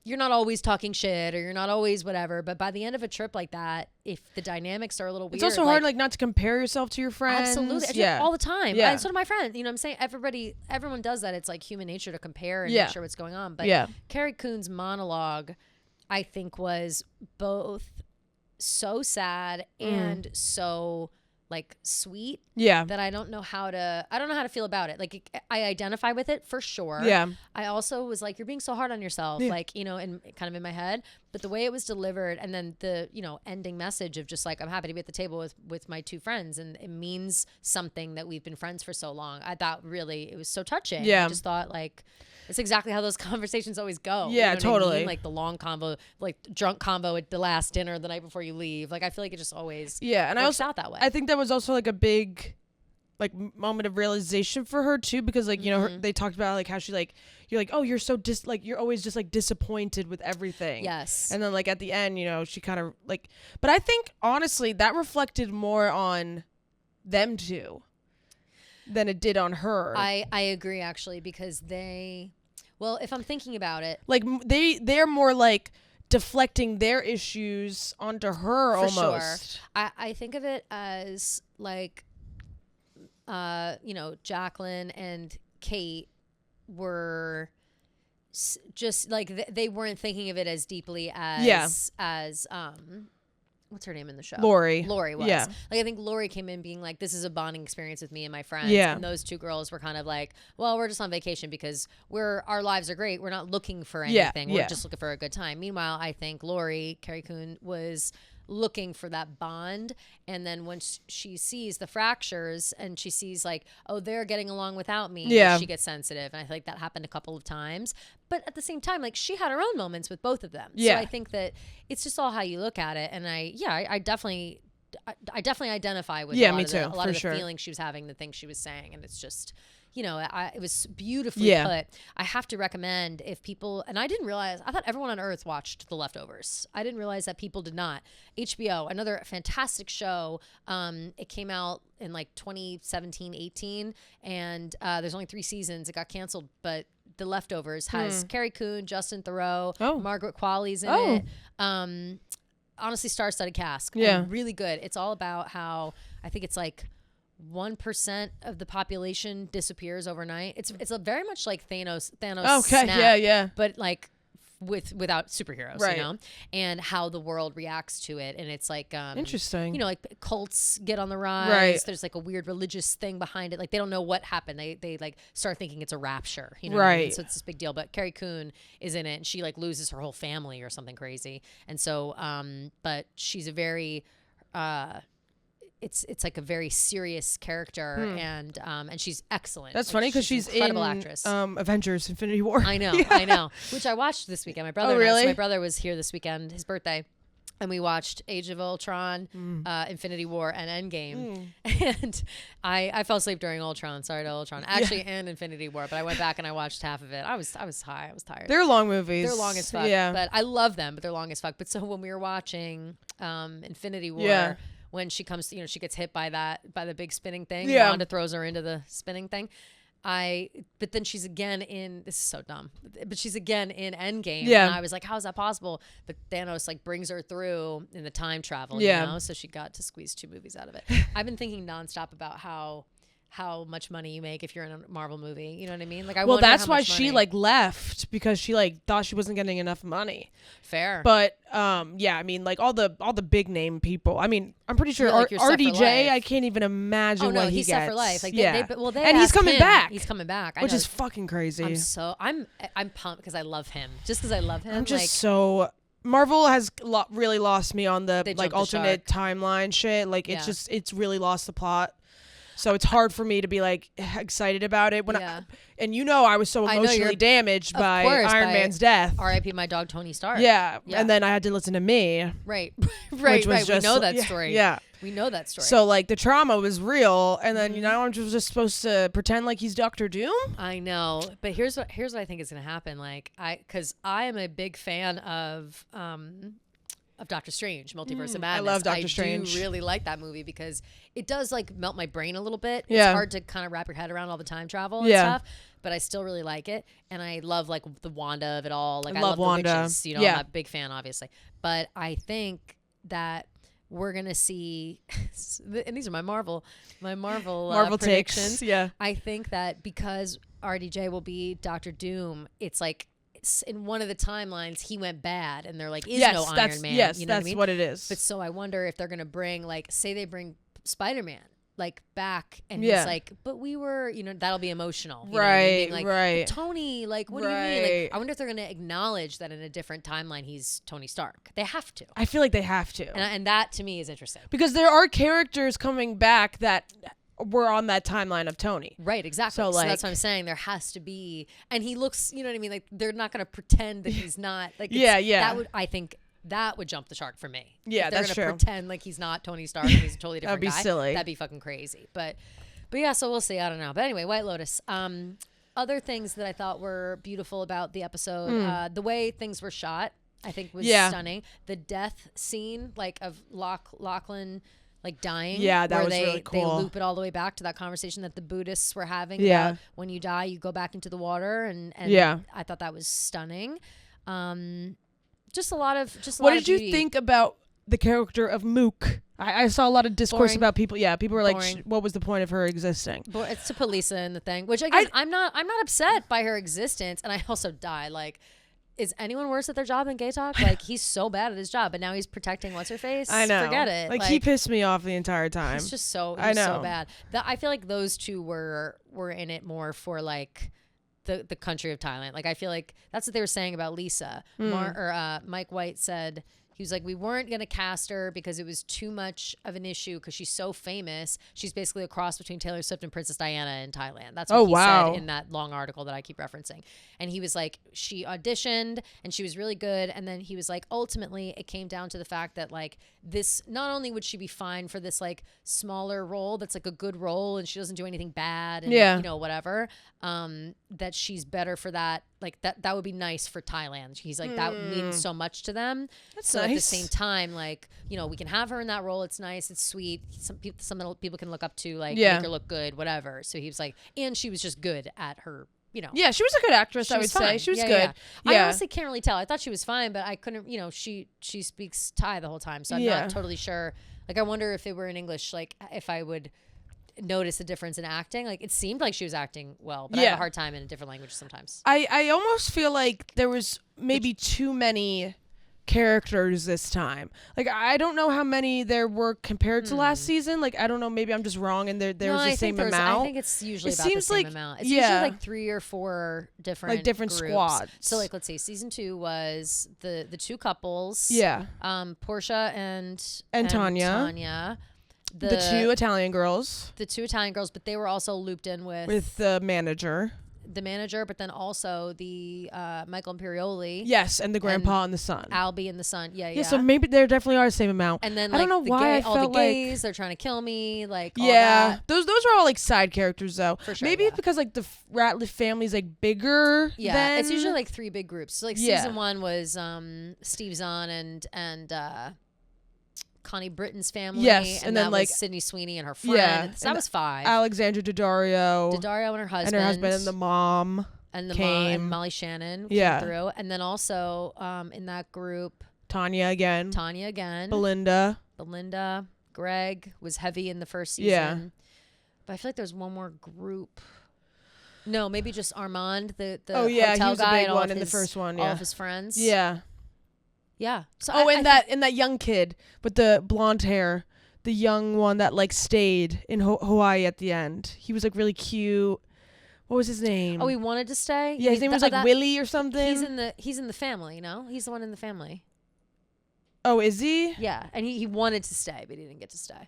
you're not always talking shit or you're not always whatever, but by the end of a trip like that, if the dynamics are a little weird, it's also hard, like not to compare yourself to your friends. Absolutely. I do it all the time. Yeah. And so do my friends. You know what I'm saying? Everyone does that. It's like human nature to compare and make sure what's going on. But Carrie Coon's monologue, I think, was both so sad and so like sweet that I don't know how to feel about it. Like I identify with it for sure. I also was like, you're being so hard on yourself, like, you know, and kind of in my head, but the way it was delivered, and then the, you know, ending message of just like, I'm happy to be at the table with my two friends, and it means something that we've been friends for so long. I thought really it was so touching. I just thought like, it's exactly how those conversations always go. Yeah, you know totally. I mean? Like the long convo, like drunk convo at the last dinner the night before you leave. Like I feel like it just always and works out that way. I think that was also like a big like moment of realization for her too, because like, you know, they talked about like how she like, you're like, oh, you're so you're always just like disappointed with everything. Yes. And then like at the end, you know, she kind of like, but I think honestly that reflected more on them two than it did on her. I agree actually, because well, if I'm thinking about it, like they're more like deflecting their issues onto her for almost. Sure. I think of it as like, you know, Jacqueline and Kate were just like they weren't thinking of it as deeply as what's her name in the show? Lori was. Yeah. Like I think Lori came in being like, this is a bonding experience with me and my friends. Yeah. And those two girls were kind of like, well, we're just on vacation because our lives are great. We're not looking for anything. We're just looking for a good time. Meanwhile, I think Lori, Carrie Coon, was looking for that bond, and then when she sees the fractures and she sees like, oh, they're getting along without me, she gets sensitive, and I think that happened a couple of times. But at the same time, like she had her own moments with both of them. So I think that it's just all how you look at it, and I definitely identify with a lot of the feelings she was having, the things she was saying, and it's just, you know, it was beautifully put. I have to recommend, if people, and I didn't realize, I thought everyone on earth watched The Leftovers. I didn't realize that people did not. HBO, another fantastic show. It came out in like 2017, 18, and there's only 3 seasons. It got canceled, but The Leftovers has Carrie Coon, Justin Theroux, Margaret Qualley's in it. Honestly, star-studded cast. Really good. It's all about how, I think it's like 1% of the population disappears overnight. It's a very much like Thanos snap, but like without superheroes, you know, and how the world reacts to it. And it's like interesting, you know, like cults get on the rise. There's like a weird religious thing behind it. Like they don't know what happened. They like start thinking it's a rapture, you know, what I mean? So it's this big deal. But Carrie Coon is in it, and she like loses her whole family or something crazy. And so but she's a very it's like a very serious character, and she's excellent. That's funny because she's incredible in actress. Avengers: Infinity War. I know, which I watched this weekend. My brother, really? My brother was here this weekend, his birthday, and we watched Age of Ultron, Infinity War, and Endgame. And I fell asleep during Ultron. Sorry to Ultron, actually, and Infinity War. But I went back and I watched half of it. I was high. I was tired. They're long movies. They're long as fuck. Yeah, but I love them. But they're long as fuck. But so when we were watching Infinity War. When she comes, you know, she gets hit by the big spinning thing. Wanda throws her into the spinning thing. But then she's again in, this is so dumb, but she's again in Endgame. And I was like, how is that possible? But Thanos like brings her through in the time travel, you know? So she got to squeeze 2 movies out of it. I've been thinking nonstop about how how much money you make if you're in a Marvel movie. You know what I mean? Like, I Well, wonder that's how why much she money. like left, because she like thought she wasn't getting enough money. Fair. But yeah, I mean, like all the big name people. I mean, I'm pretty sure You're set for RDJ. life. I can't even imagine Oh no, what he he's gets. set for life. Like yeah, they and he's asked coming him. back. He's coming back, which is fucking crazy. I'm pumped because I love him. Just because I love him. I'm just like, so. Marvel has really lost me on the They like jumped the alternate timeline shit. Like Yeah. it's really lost the plot. So it's hard for me to be like excited about it when Yeah. and I was so I know emotionally you're- damaged of by course, Iron by Man's death. R.I.P. my dog Tony Stark. Yeah. Yeah. And then I had to listen to Me. Right. Which right. was Right. just, We know that yeah, story. Yeah. We know that story. So like the trauma was real, and then Mm-hmm. I'm just supposed to pretend like he's Doctor Doom. I know, but here's what I think is gonna happen. Like because I am a big fan of Doctor Strange, Multiverse of Madness. love Doctor Strange. I do really like that movie because it does like melt my brain a little bit. Yeah. It's hard to kind of wrap your head around all the time travel and Yeah. stuff, but I still really like it. And I love like the Wanda of it all. Like I love love Wanda. the witches. Yeah. I'm a big fan, obviously. But I think that we're gonna see, and these are my Marvel Marvel predictions. takes. Yeah. I think that because RDJ will be Doctor Doom, it's like in one of the timelines he went bad, and they're like, "Is no Iron Man?" Yes, you know that's what I mean? what it is. But so I wonder if they're gonna bring say they bring Spider-Man like back, and Yeah. he's like, "But we were, that'll be emotional, you know what I mean? Being like, right. Tony, like, what do you mean?" Right. Like, I wonder if they're gonna acknowledge that in a different timeline he's Tony Stark. They have to, I feel like they have to. and that to me is interesting. Because there are characters coming back that were on that timeline of Tony. Right, exactly. So, So that's like- what I'm saying. There has to be, and he looks, you know what I mean? Like they're not going to pretend that he's not. Like Yeah. I think that would jump the shark for me. Yeah, if they're that's gonna true. pretend like he's not Tony Stark and he's a totally different That'd be guy. silly. That'd be fucking crazy. But yeah, so we'll see. I don't know. But anyway, White Lotus. Other things that I thought were beautiful about the episode, the way things were shot, I think was Yeah. stunning. The death scene, like of Lachlan like dying. Yeah, that where was they, really cool. They loop it all the way back to that conversation that the Buddhists were having. Yeah. About when you die, you go back into the water, and Yeah. I thought that was stunning. Just a lot of What did you think about the character of Mook? I saw a lot of discourse Boring. about people. Yeah, people were like, Boring. "What was the point of her existing?" But it's to put Lisa in the thing, which again, I'm not upset by her existence, and I also die like. Is anyone worse at their job than Gay Talk? Like he's so bad at his job, but now he's protecting what's her face. I know. Forget it. Like he pissed me off the entire time. He's just so I know. so bad. I feel like those two were in it more for like the country of Thailand. Like I feel like that's what they were saying about Lisa. Mike White said he was like, we weren't gonna cast her because it was too much of an issue because she's so famous. She's basically a cross between Taylor Swift and Princess Diana in Thailand. That's what he said in that long article that I keep referencing. And he was like, she auditioned and she was really good. And then he was like, ultimately, it came down to the fact that like this, not only would she be fine for this like smaller role that's like a good role and she doesn't do anything bad and Yeah. you know whatever, that she's better for that. Like that would be nice for Thailand. He's like, that means so much to them. So at the nice. same time, like, we can have her in that role. It's nice. It's sweet. Some people can look up to, like, Yeah. make her look good, whatever. So he was like, and she was just good at her, Yeah, she was a good actress. She I was would say fine. she was Yeah, good. yeah. Yeah. I honestly can't really tell. I thought she was fine, but I couldn't, she speaks Thai the whole time. So I'm Yeah. not totally sure. Like, I wonder if it were in English, like, if I would notice a difference in acting. Like, it seemed like she was acting well, but I have Yeah. a hard time in a different language sometimes. I almost feel like there was maybe too many characters this time. Like I don't know how many there were compared to last season. Like I don't know, maybe I'm just wrong and there was the same amount. I think it's usually It about the seems same like- amount. It's yeah. usually like 3 or 4 different Like different groups. squads. So like let's see, season 2 was the 2 couples. Yeah. Portia and Tanya. Tanya. The 2 Italian girls The 2 Italian girls, but they were also looped in with the manager. the manager, but then also the Michael Imperioli, Yes, and the grandpa and the son. Albie and the son. Yeah. So maybe there definitely are the same amount. And then I don't know the why I all the felt like gays, they're trying to kill me. Like all yeah, that. those are all like side characters though. For sure, Maybe yeah. it's because like the Ratliff family's like bigger. Yeah, it's than- usually like 3 big groups. So like Yeah. season 1 was Steve Zahn and Connie Britton's family. Yes, and then, that like- was Sydney Sweeney and her friend. Yeah, So that and was 5. Alexandra Daddario Daddario and her husband. and the mom. and the came. and Molly Shannon Yeah. came through. And then also in that group, Tanya again. Tanya again. Belinda. Belinda. Greg was heavy in the first season. Yeah. But I feel like there's one more group. No, maybe just Armand, the Oh yeah, hotel he was a guy big and one in the first one. Yeah. all of his friends. Yeah. Yeah. So and that young kid with the blonde hair, the young one that like stayed in Hawaii at the end. He was like really cute. What was his name? Oh, he wanted to stay. Yeah, his name was like Willie or something. He's in the family. No, he's the one in the family. Oh, is he? Yeah, and he wanted to stay, but he didn't get to stay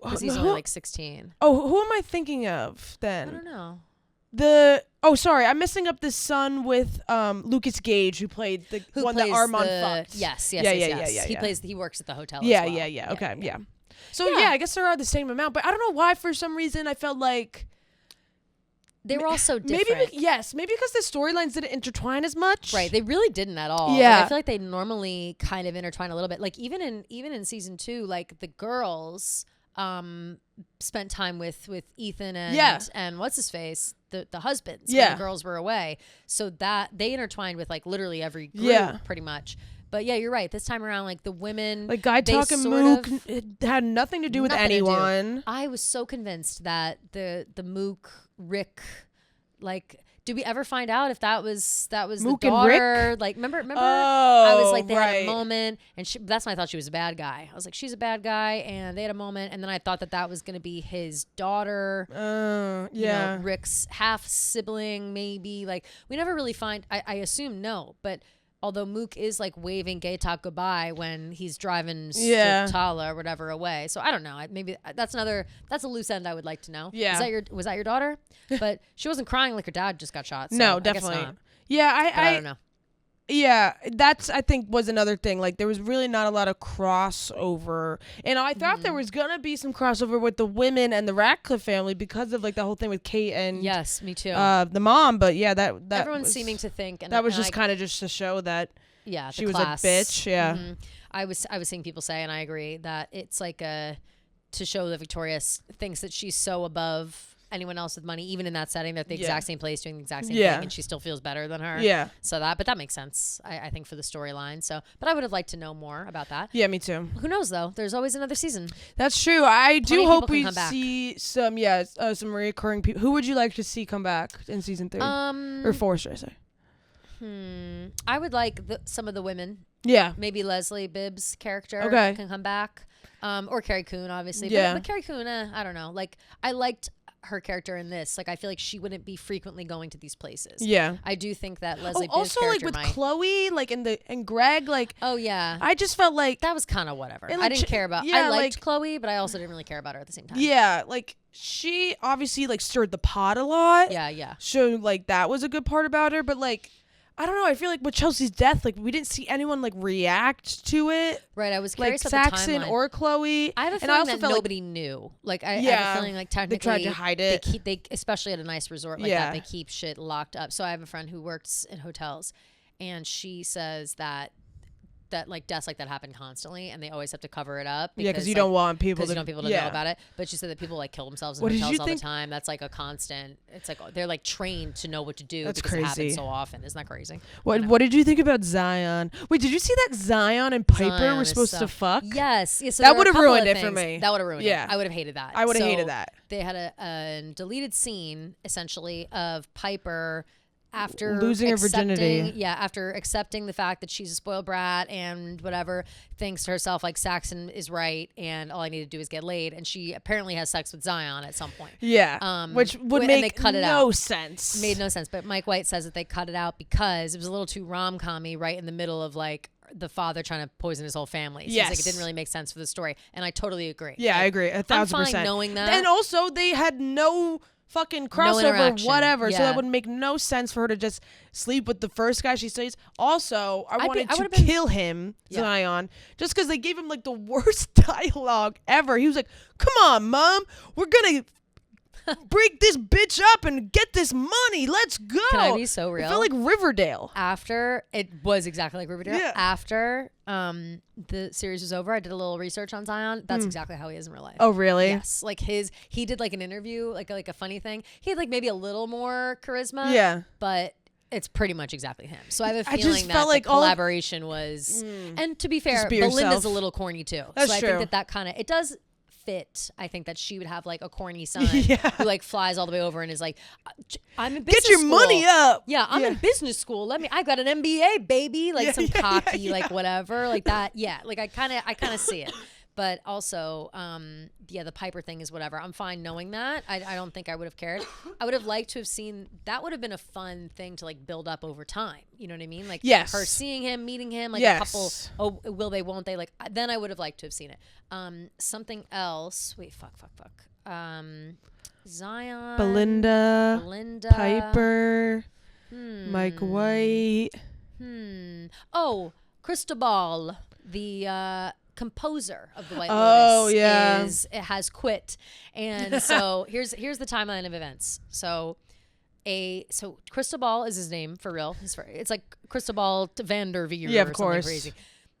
because he's only like 16. Oh, who am I thinking of then? I don't know. Sorry, I'm messing up the son with Lucas Gage, who played the one that Armand fucked. Yes. He works at the hotel. Yeah, as well. yeah. Okay, yeah. So yeah, I guess there are the same amount, but I don't know why. For some reason, I felt like they were all so different. Maybe because the storylines didn't intertwine as much. Right, they really didn't at all. Yeah, like, I feel like they normally kind of intertwine a little bit. Like even in season 2, like the girls spent time with Ethan and what's his face, the husbands when the girls were away. So that they intertwined with like literally every group pretty much. But yeah, you're right. This time around, like the women, like Guy Talk and Mook, it had nothing to do with anyone. I was so convinced that the Mook Rick, like, did we ever find out if that was Mook the daughter? And Rick? Like, remember? Oh, I was like, they had a moment, and that's when I thought she was a bad guy. I was like, she's a bad guy, and they had a moment, and then I thought that was going to be his daughter. You know, Rick's half sibling, maybe. Like, we never really find. I assume no, but. Although Mook is like waving Gay Talk goodbye when he's driving Tala or whatever away. So I don't know. Maybe that's a loose end I would like to know. Yeah. Was that your daughter? But she wasn't crying like her dad just got shot. So no, definitely. I guess not. Yeah, I don't know. Yeah, that's I think was another thing. Like there was really not a lot of crossover, and I thought there was gonna be some crossover with the women and the Ratcliffe family because of like the whole thing with Kate and yes, me too. The mom, but yeah, that everyone's seeming to think and that was just kind of just to show that she was a bitch. Yeah, I was seeing people say, and I agree that it's like to show that Victoria thinks that she's so above anyone else with money, even in that setting, they're at the exact same place doing the exact same thing, and she still feels better than her. Yeah. So but that makes sense, I think, for the storyline. So, but I would have liked to know more about that. Yeah, me too. Who knows though? There's always another season. That's true. I do hope we see some recurring people. Who would you like to see come back in season 3 or 4? Should I say? I would like some of the women. Yeah. Maybe Leslie Bibbs' character can come back, or Carrie Coon, obviously. Yeah. But Carrie Coon, I don't know. Like I liked her character in this. Like I feel like she wouldn't be frequently going to these places. Yeah, I do think that Leslie Bibbs' also like with Chloe, like and Greg, like I just felt like that was kind of whatever. I didn't care about. I liked Chloe, but I also didn't really care about her at the same time. Yeah, like she obviously like stirred the pot a lot. Yeah. So like that was a good part about her, but like I don't know. I feel like with Chelsea's death, like we didn't see anyone like react to it. Right. I was curious like about Saxon the timeline. or Chloe. I have a feeling that nobody knew. Like I have a feeling like technically they tried to hide it. They especially at a nice resort like that, they keep shit locked up. So I have a friend who works in hotels, and she says that like deaths like that happen constantly, and they always have to cover it up. Because you don't want people to know about it. But she said that people like kill themselves in hotels all the time. That's like a constant. It's like they're like trained to know what to do. That's because crazy. It happens so often. Isn't that crazy? What did you think about Zion? Wait, did you see that Zion and Piper were supposed to fuck? Yes. So that would have ruined it for me. That would have ruined it. I would have hated that. I would have hated that. They had a deleted scene essentially of Piper after losing her virginity. Yeah, after accepting the fact that she's a spoiled brat and whatever, thinks to herself like Saxon is right and all I need to do is get laid, and she apparently has sex with Zion at some point. Yeah, which would make no sense. Made no sense. But Mike White says that they cut it out because it was a little too rom-com-y right in the middle of like the father trying to poison his whole family. So it's like it didn't really make sense for the story, and I totally agree. Yeah, I agree 1,000%. I'm fine knowing that. And also they had no fucking crossover, whatever. So that would make no sense for her to just sleep with the first guy she stays. Also, I wanted to kill him, Zion, just because they gave him like the worst dialogue ever. He was like, "Come on, Mom, we're gonna break this bitch up and get this money. Let's go." Can I be so real? It felt like Riverdale. After it was exactly like Riverdale. Yeah. After the series was over, I did a little research on Zion. That's exactly how he is in real life. Oh, really? Yes. Like he did like an interview, like a funny thing. He had like maybe a little more charisma. Yeah. But it's pretty much exactly him. So I have a feeling that the collaboration was, and to be fair, Belinda's a little corny too. That's so I true. think that kind of, it does fit. I think that she would have like a corny son Yeah. who like flies all the way over and is like, I'm in business Get your school. money up. Yeah, I'm in business school. I got an MBA, baby. Like some cocky, like whatever, like that. Yeah, like I kind of see it. But also, the Piper thing is whatever. I'm fine knowing that. I don't think I would have cared. I would have liked to have seen, that would have been a fun thing to like build up over time. You know what I mean? Like her seeing him, meeting him, like a couple, will they, won't they? Like, then I would have liked to have seen it. Something else. Wait, fuck. Zion. Belinda. Piper. Mike White. Oh, Cristobal, the composer of the White Lotus has quit, and so here's the timeline of events. So Cristobal is his name for real. It's like Cristobal van der Veer, yeah, of or course. Something crazy.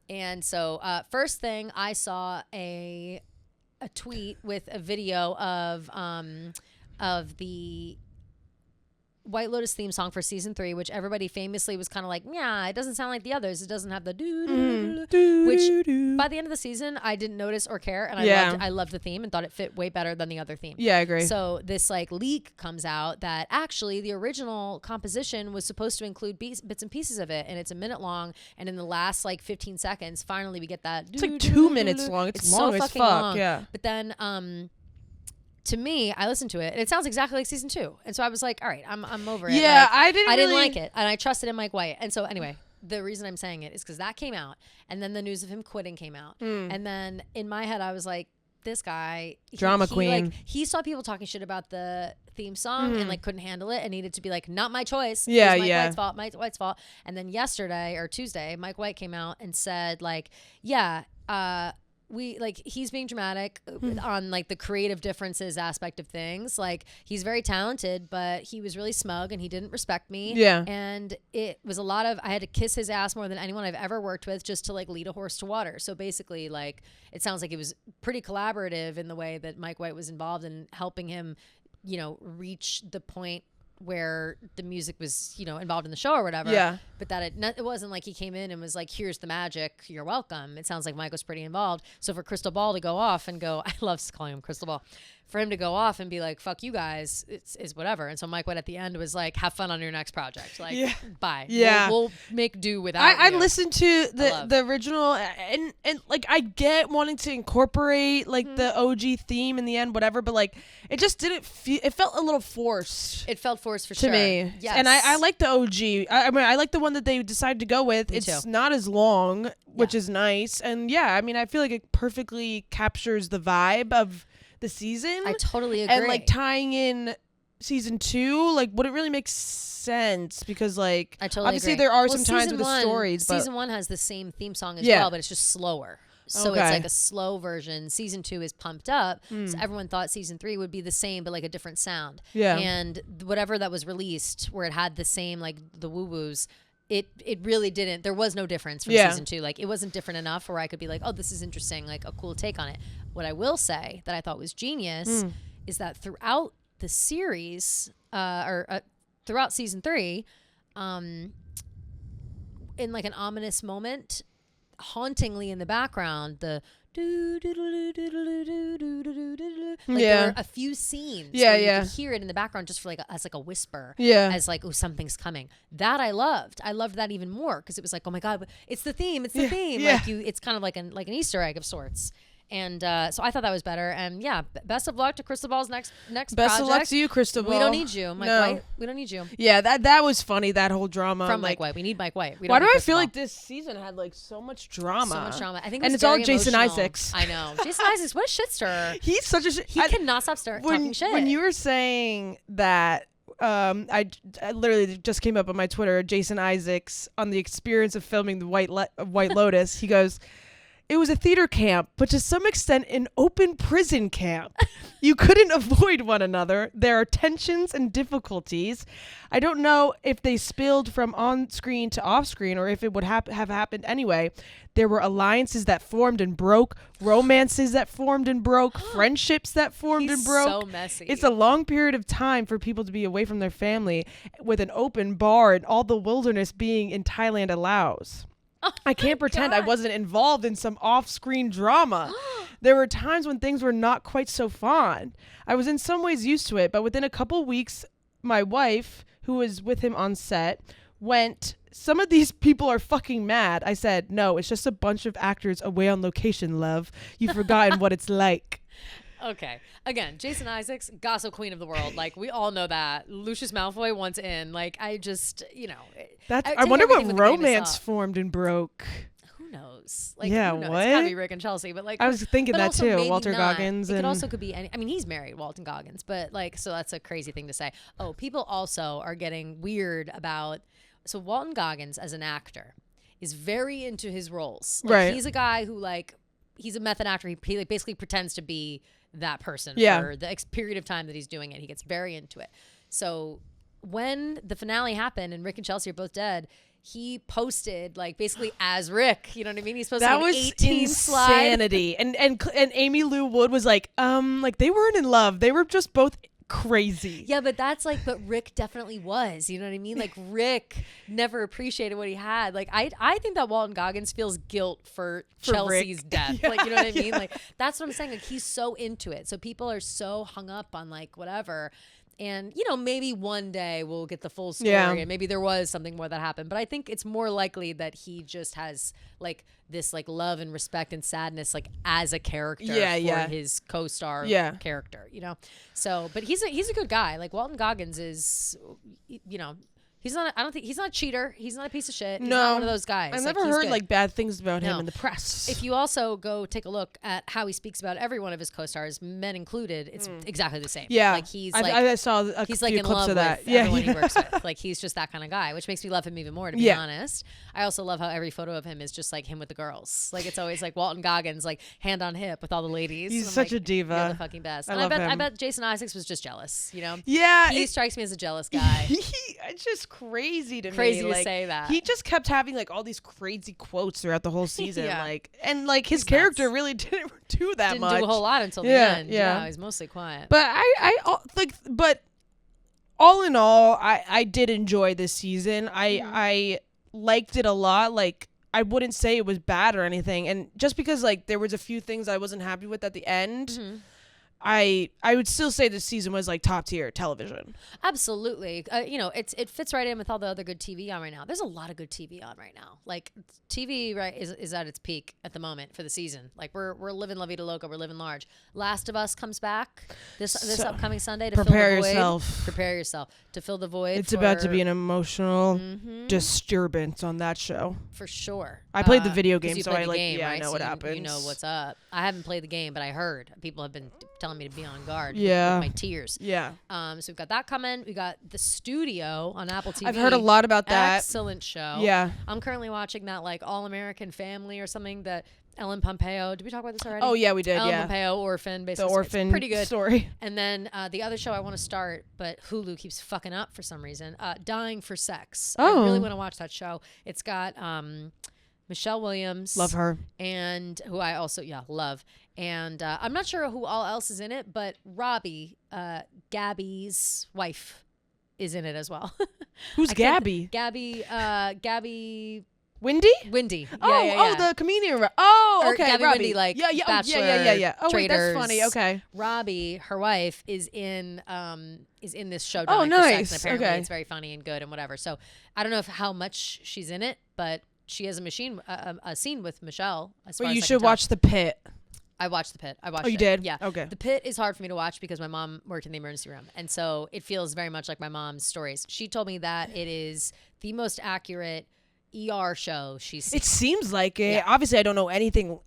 And so first thing I saw a tweet with a video of the White Lotus theme song for season 3, which everybody famously was kind of like, yeah, it doesn't sound like the others. It doesn't have the which by the end of the season I didn't notice or care, and I loved the theme and thought it fit way better than the other theme. Yeah, I agree. So this like leak comes out that actually the original composition was supposed to include bits and pieces of it, and it's a minute long, and in the last like 15 seconds, finally we get that. It's like 2 minutes long. It's long so as fucking fuck. long. Yeah. But then to me, I listened to it, and it sounds exactly like season 2. And so I was like, all right, I'm over it. Yeah, like, I didn't like it, and I trusted in Mike White. And so anyway, the reason I'm saying it is because that came out, and then the news of him quitting came out, and then in my head I was like, this guy, drama queen. Like, he saw people talking shit about the theme song and like couldn't handle it and needed to be like, not my choice. Yeah, Mike White's fault. And then yesterday or Tuesday, Mike White came out and said like, we like, he's being dramatic on like the creative differences aspect of things. Like, he's very talented, but he was really smug and he didn't respect me. Yeah. And it was a lot of, I had to kiss his ass more than anyone I've ever worked with just to like lead a horse to water. So basically, like, it sounds like it was pretty collaborative in the way that Mike White was involved in helping him, you know, reach the point where the music was, you know, involved in the show or whatever. Yeah. But that it wasn't like he came in and was like, here's the magic, you're welcome. It sounds like Mike was pretty involved. So for Crystal Ball to go off and go, I love calling him Crystal Ball, for him to go off and be like, fuck you guys, it's whatever. And so Mike White at the end was like, have fun on your next project. Like, bye. Yeah. We'll make do without I you. listened to the original and like, I get wanting to incorporate like the OG theme in the end, whatever, but like, it just didn't feel, it felt a little forced. It felt forced for to sure. me. Yes. And I like the OG. I mean, I like the one that they decided to go with. Me it's too. not as long, which is nice. And yeah, I mean, I feel like it perfectly captures the vibe of the season. I totally agree. And like tying in season 2, like, wouldn't really make sense because like, I totally obviously agree. there are Well, some times season with the one- stories, but season 1 has the same theme song as Yeah. well, but it's just slower. So it's Okay. like a slow version. Season 2 is pumped up. So everyone thought season 3 would be the same, but like a different sound. Yeah. And whatever that was released where it had the same, like the woo-woos, it really didn't. There was no difference from season 2. Like, it wasn't different enough where I could be like, oh, this is interesting, like a cool take on it. What I will say that I thought was genius is that throughout the series, throughout season 3, in like an ominous moment, hauntingly in the background, the like there were a few scenes where you could hear it in the background just for like as like a whisper, as like, oh, something's coming. That I loved that even more because it was like, oh my god, it's the theme, like it's kind of like an Easter egg of sorts. And so I thought that was better. And yeah, best of luck to Cristobal's next best project. of luck to you, Cristobal. We don't need you, Mike White. We don't need you. Yeah, that was funny, that whole drama. From like, Mike White. We need Mike White. Why do I feel like this season had like so much drama? So much drama. I think and was it's all very Jason emotional. Isaacs. I know. Jason Isaacs, what a shit stirrer. He's such a He cannot stop talking shit. When you were saying that, I literally just came up on my Twitter, Jason Isaacs, on the experience of filming the White Lotus, he goes, it was a theater camp, but to some extent an open prison camp. You couldn't avoid one another. There are tensions and difficulties. I don't know if they spilled from on-screen to off-screen or if it would have happened anyway. There were alliances that formed and broke, romances that formed and broke, friendships that formed and broke. So messy. It's a long period of time for people to be away from their family with an open bar and all the wilderness being in Thailand allows. I can't pretend I wasn't involved in some off-screen drama. there were times when things were not quite so fun. I was in some ways used to it, but within a couple weeks, my wife, who was with him on set, went, some of these people are fucking mad. I said, no, it's just a bunch of actors away on location, love. You've forgotten what it's like. Okay. Again, Jason Isaacs, gossip queen of the world. Like, we all know that. Lucius Malfoy once in. Like, I just, I wonder what romance formed and broke. Who knows? Like, yeah, who knows? what? It's gotta be Rick and Chelsea, but like, I was thinking that too. Walter not. Goggins. It could be any. I mean, he's married, Walton Goggins, but like, so that's a crazy thing to say. Oh, people also are getting weird about. So Walton Goggins, as an actor, is very into his roles. Like, right. He's a guy who he's a method actor. He like, basically pretends to be that person for the period of time that he's doing it. He gets very into it. So when the finale happened and Rick and Chelsea are both dead, he posted like basically as Rick. You know what I mean? He's posted that an was 18 insanity. slide. And Amy Lou Wood was like they weren't in love. They were just both crazy. Yeah, but that's like, but Rick definitely was. You know what I mean? Like, Rick never appreciated what he had. Like, I think that Walton Goggins feels guilt for Chelsea's Rick. death. Yeah, like, you know what I mean? Like, that's what I'm saying. Like, he's so into it. So people are so hung up on like whatever. And, maybe one day we'll get the full story and maybe there was something more that happened. But I think it's more likely that he just has like this like love and respect and sadness like as a character for his co-star character, So, but he's a good guy. Like Walton Goggins is, he's not, I don't think, he's not a cheater. He's not a piece of shit. He's not one of those guys. I've never heard like bad things about him in the press. If you also go take a look at how he speaks about every one of his co-stars, men included, it's exactly the same. Yeah. Like I saw a he's few like in clips love of that. with everyone he works with. Like he's just that kind of guy, which makes me love him even more, to be honest. I also love how every photo of him is just like him with the girls. Like it's always like Walton Goggins, like hand on hip with all the ladies. He's such a diva. You're the fucking best. I love him. I bet Jason Isaacs was just jealous, Yeah. He strikes me as a jealous guy. It's just crazy to me. Crazy like, to say that. He just kept having like all these crazy quotes throughout the whole season. Yeah. Like his character really didn't do that much. Didn't do a whole lot until the end. Yeah. He's mostly quiet. But but all in all, I did enjoy this season. I liked it a lot. Like I wouldn't say it was bad or anything. And just because like there was a few things I wasn't happy with at the end, I would still say this season was like top tier television. Absolutely. It fits right in with all the other good TV on right now. There's a lot of good TV on right now. Like TV is at its peak at the moment for the season. Like we're living La Vida Loca. We're living large. Last of Us comes back this upcoming Sunday to prepare fill the void. yourself. Prepare yourself to fill the void. It's about to be an emotional disturbance on that show. For sure. I played the video game, so I right? I know what happens. You know what's up. I haven't played the game, but I heard people have been telling me to be on guard with my tears. Yeah. So we've got that coming. We got The Studio on Apple TV. I've heard a lot about that. Excellent show. Yeah. I'm currently watching that like All American Family or something that Ellen Pompeo. Did we talk about this already? Oh yeah, we did. Ellen Pompeo, orphan, basically. The orphan it's pretty good story. And then the other show I want to start, but Hulu keeps fucking up for some reason. Dying for Sex. I really want to watch that show. It's got Michelle Williams. Love her. And who I also, love. And I'm not sure who all else is in it, but Robbie, Gabby's wife, is in it as well. Who's Gabby? Gabby. Wendy? Wendy. Oh, the comedian. Oh, okay. Gabby Robbie. Wendy, like Bachelor, Oh, wait, that's Traitors. funny. Okay. Robbie, her wife, is in this show. Oh, Dying for nice. Sex, and apparently Okay. it's very funny and good and whatever. So I don't know how much she's in it, but she has a scene with Michelle. Well, you should watch The Pit. I watched The Pit. I watched it. Oh, you did? Yeah. Okay. The Pit is hard for me to watch because my mom worked in the emergency room. And so it feels very much like my mom's stories. She told me that it is the most accurate ER show she's seen. It seems like it. Yeah. Obviously, I don't know anything.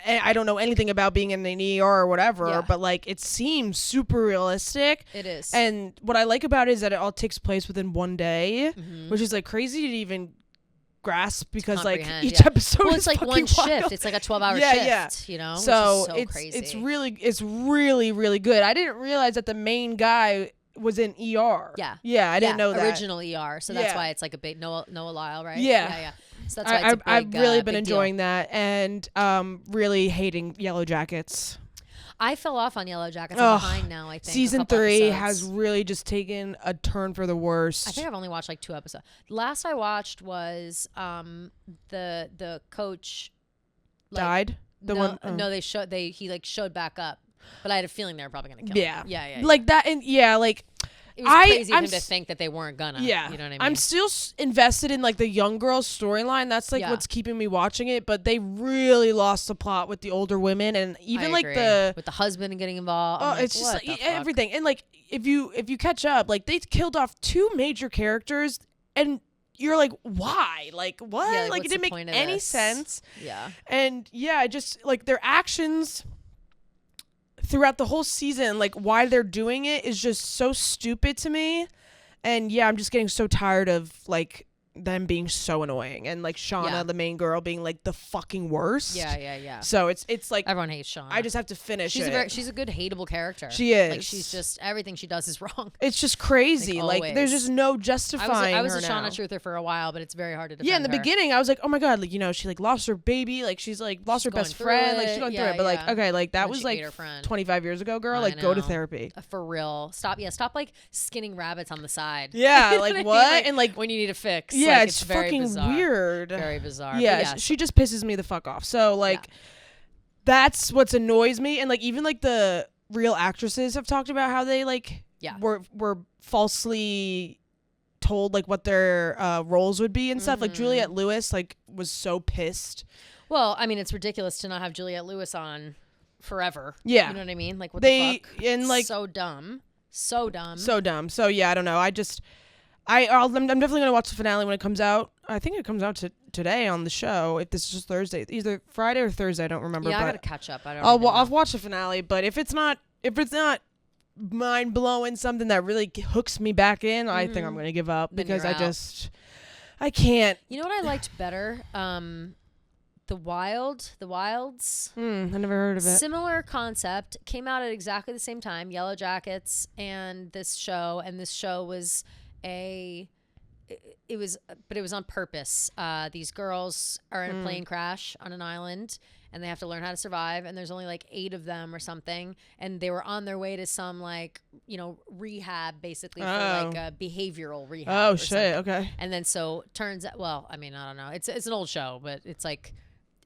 I don't know anything about being in an ER or whatever, but like it seems super realistic. It is. And what I like about it is that it all takes place within one day, which is like crazy to even grasp because like each episode well, is it's like one fucking wild. shift. It's like a 12-hour shift, you know? So, which is crazy. It's really, really good. I didn't realize that the main guy was in ER. Yeah, I didn't know that. Original ER. So that's why it's like a big Noah Lyle, right? Yeah. So that's why it's a big, I've really been enjoying deal. that and really hating Yellow Jackets. I fell off on Yellow Jackets. I'm behind now, I think. Season 3 has really just taken a turn for the worst. I think I've only watched like 2 episodes. Last I watched was the coach died. No, he like showed back up, but I had a feeling they were probably gonna kill him. Yeah. Like that, and like. It was crazy of him to think that they weren't gonna. Yeah. You know what I mean? I'm still invested in like the young girl's storyline. That's like Yeah. what's keeping me watching it. But they really lost the plot with the older women, and even with the husband getting involved. Oh, it's just like, everything. And like if you catch up, like they killed off 2 major characters, and you're like, why? Like what? Yeah, like it didn't make any sense. Yeah. And yeah, I just like their actions throughout the whole season, like why they're doing it is just so stupid to me. And yeah, I'm just getting so tired of like them being so annoying, and like Shauna, the main girl, being like the fucking worst. Yeah. So it's like everyone hates Shauna. I just have to finish she's a good hateable character. She is. Like she's just everything she does is wrong. It's just crazy. Like there's just no justifying I was her a Shauna now. truther for a while, but it's very hard to defend. Yeah, in the beginning I was like, oh my god, like she like lost her baby, like she's like lost her best friend, like she's going through it. But like okay, like that was like 25 years ago, girl. Like go to therapy. For real. Stop like skinning rabbits on the side. Yeah, like what? And like when you need a fix. Yeah, like, it's very fucking bizarre. weird. Very bizarre. Yeah, she just pisses me the fuck off. So like that's what annoys me. And like even like the real actresses have talked about how they like were falsely told like what their roles would be and stuff. Like Juliette Lewis like was so pissed. Well, I mean, it's ridiculous to not have Juliette Lewis on forever. Yeah. You know what I mean? Like what the fuck? And like so dumb. So dumb. So yeah, I don't know. I'm definitely gonna watch the finale when it comes out. I think it comes out today on the show. If this is just Thursday, either Friday or Thursday, I don't remember. Yeah, but I gotta catch up. I'll watch the finale. But if it's not mind blowing, something that really hooks me back in, I think I'm gonna give up because I can't. You know what I liked better? The Wilds. I never heard of it. Similar concept, came out at exactly the same time. Yellow Jackets and this show was it was on purpose. These girls are in a plane crash on an island, and they have to learn how to survive, and there's only like 8 of them or something, and they were on their way to some like rehab basically for like a behavioral rehab. Oh shit, something. Okay. And then so turns out, well, I mean, I don't know, it's an old show, but it's like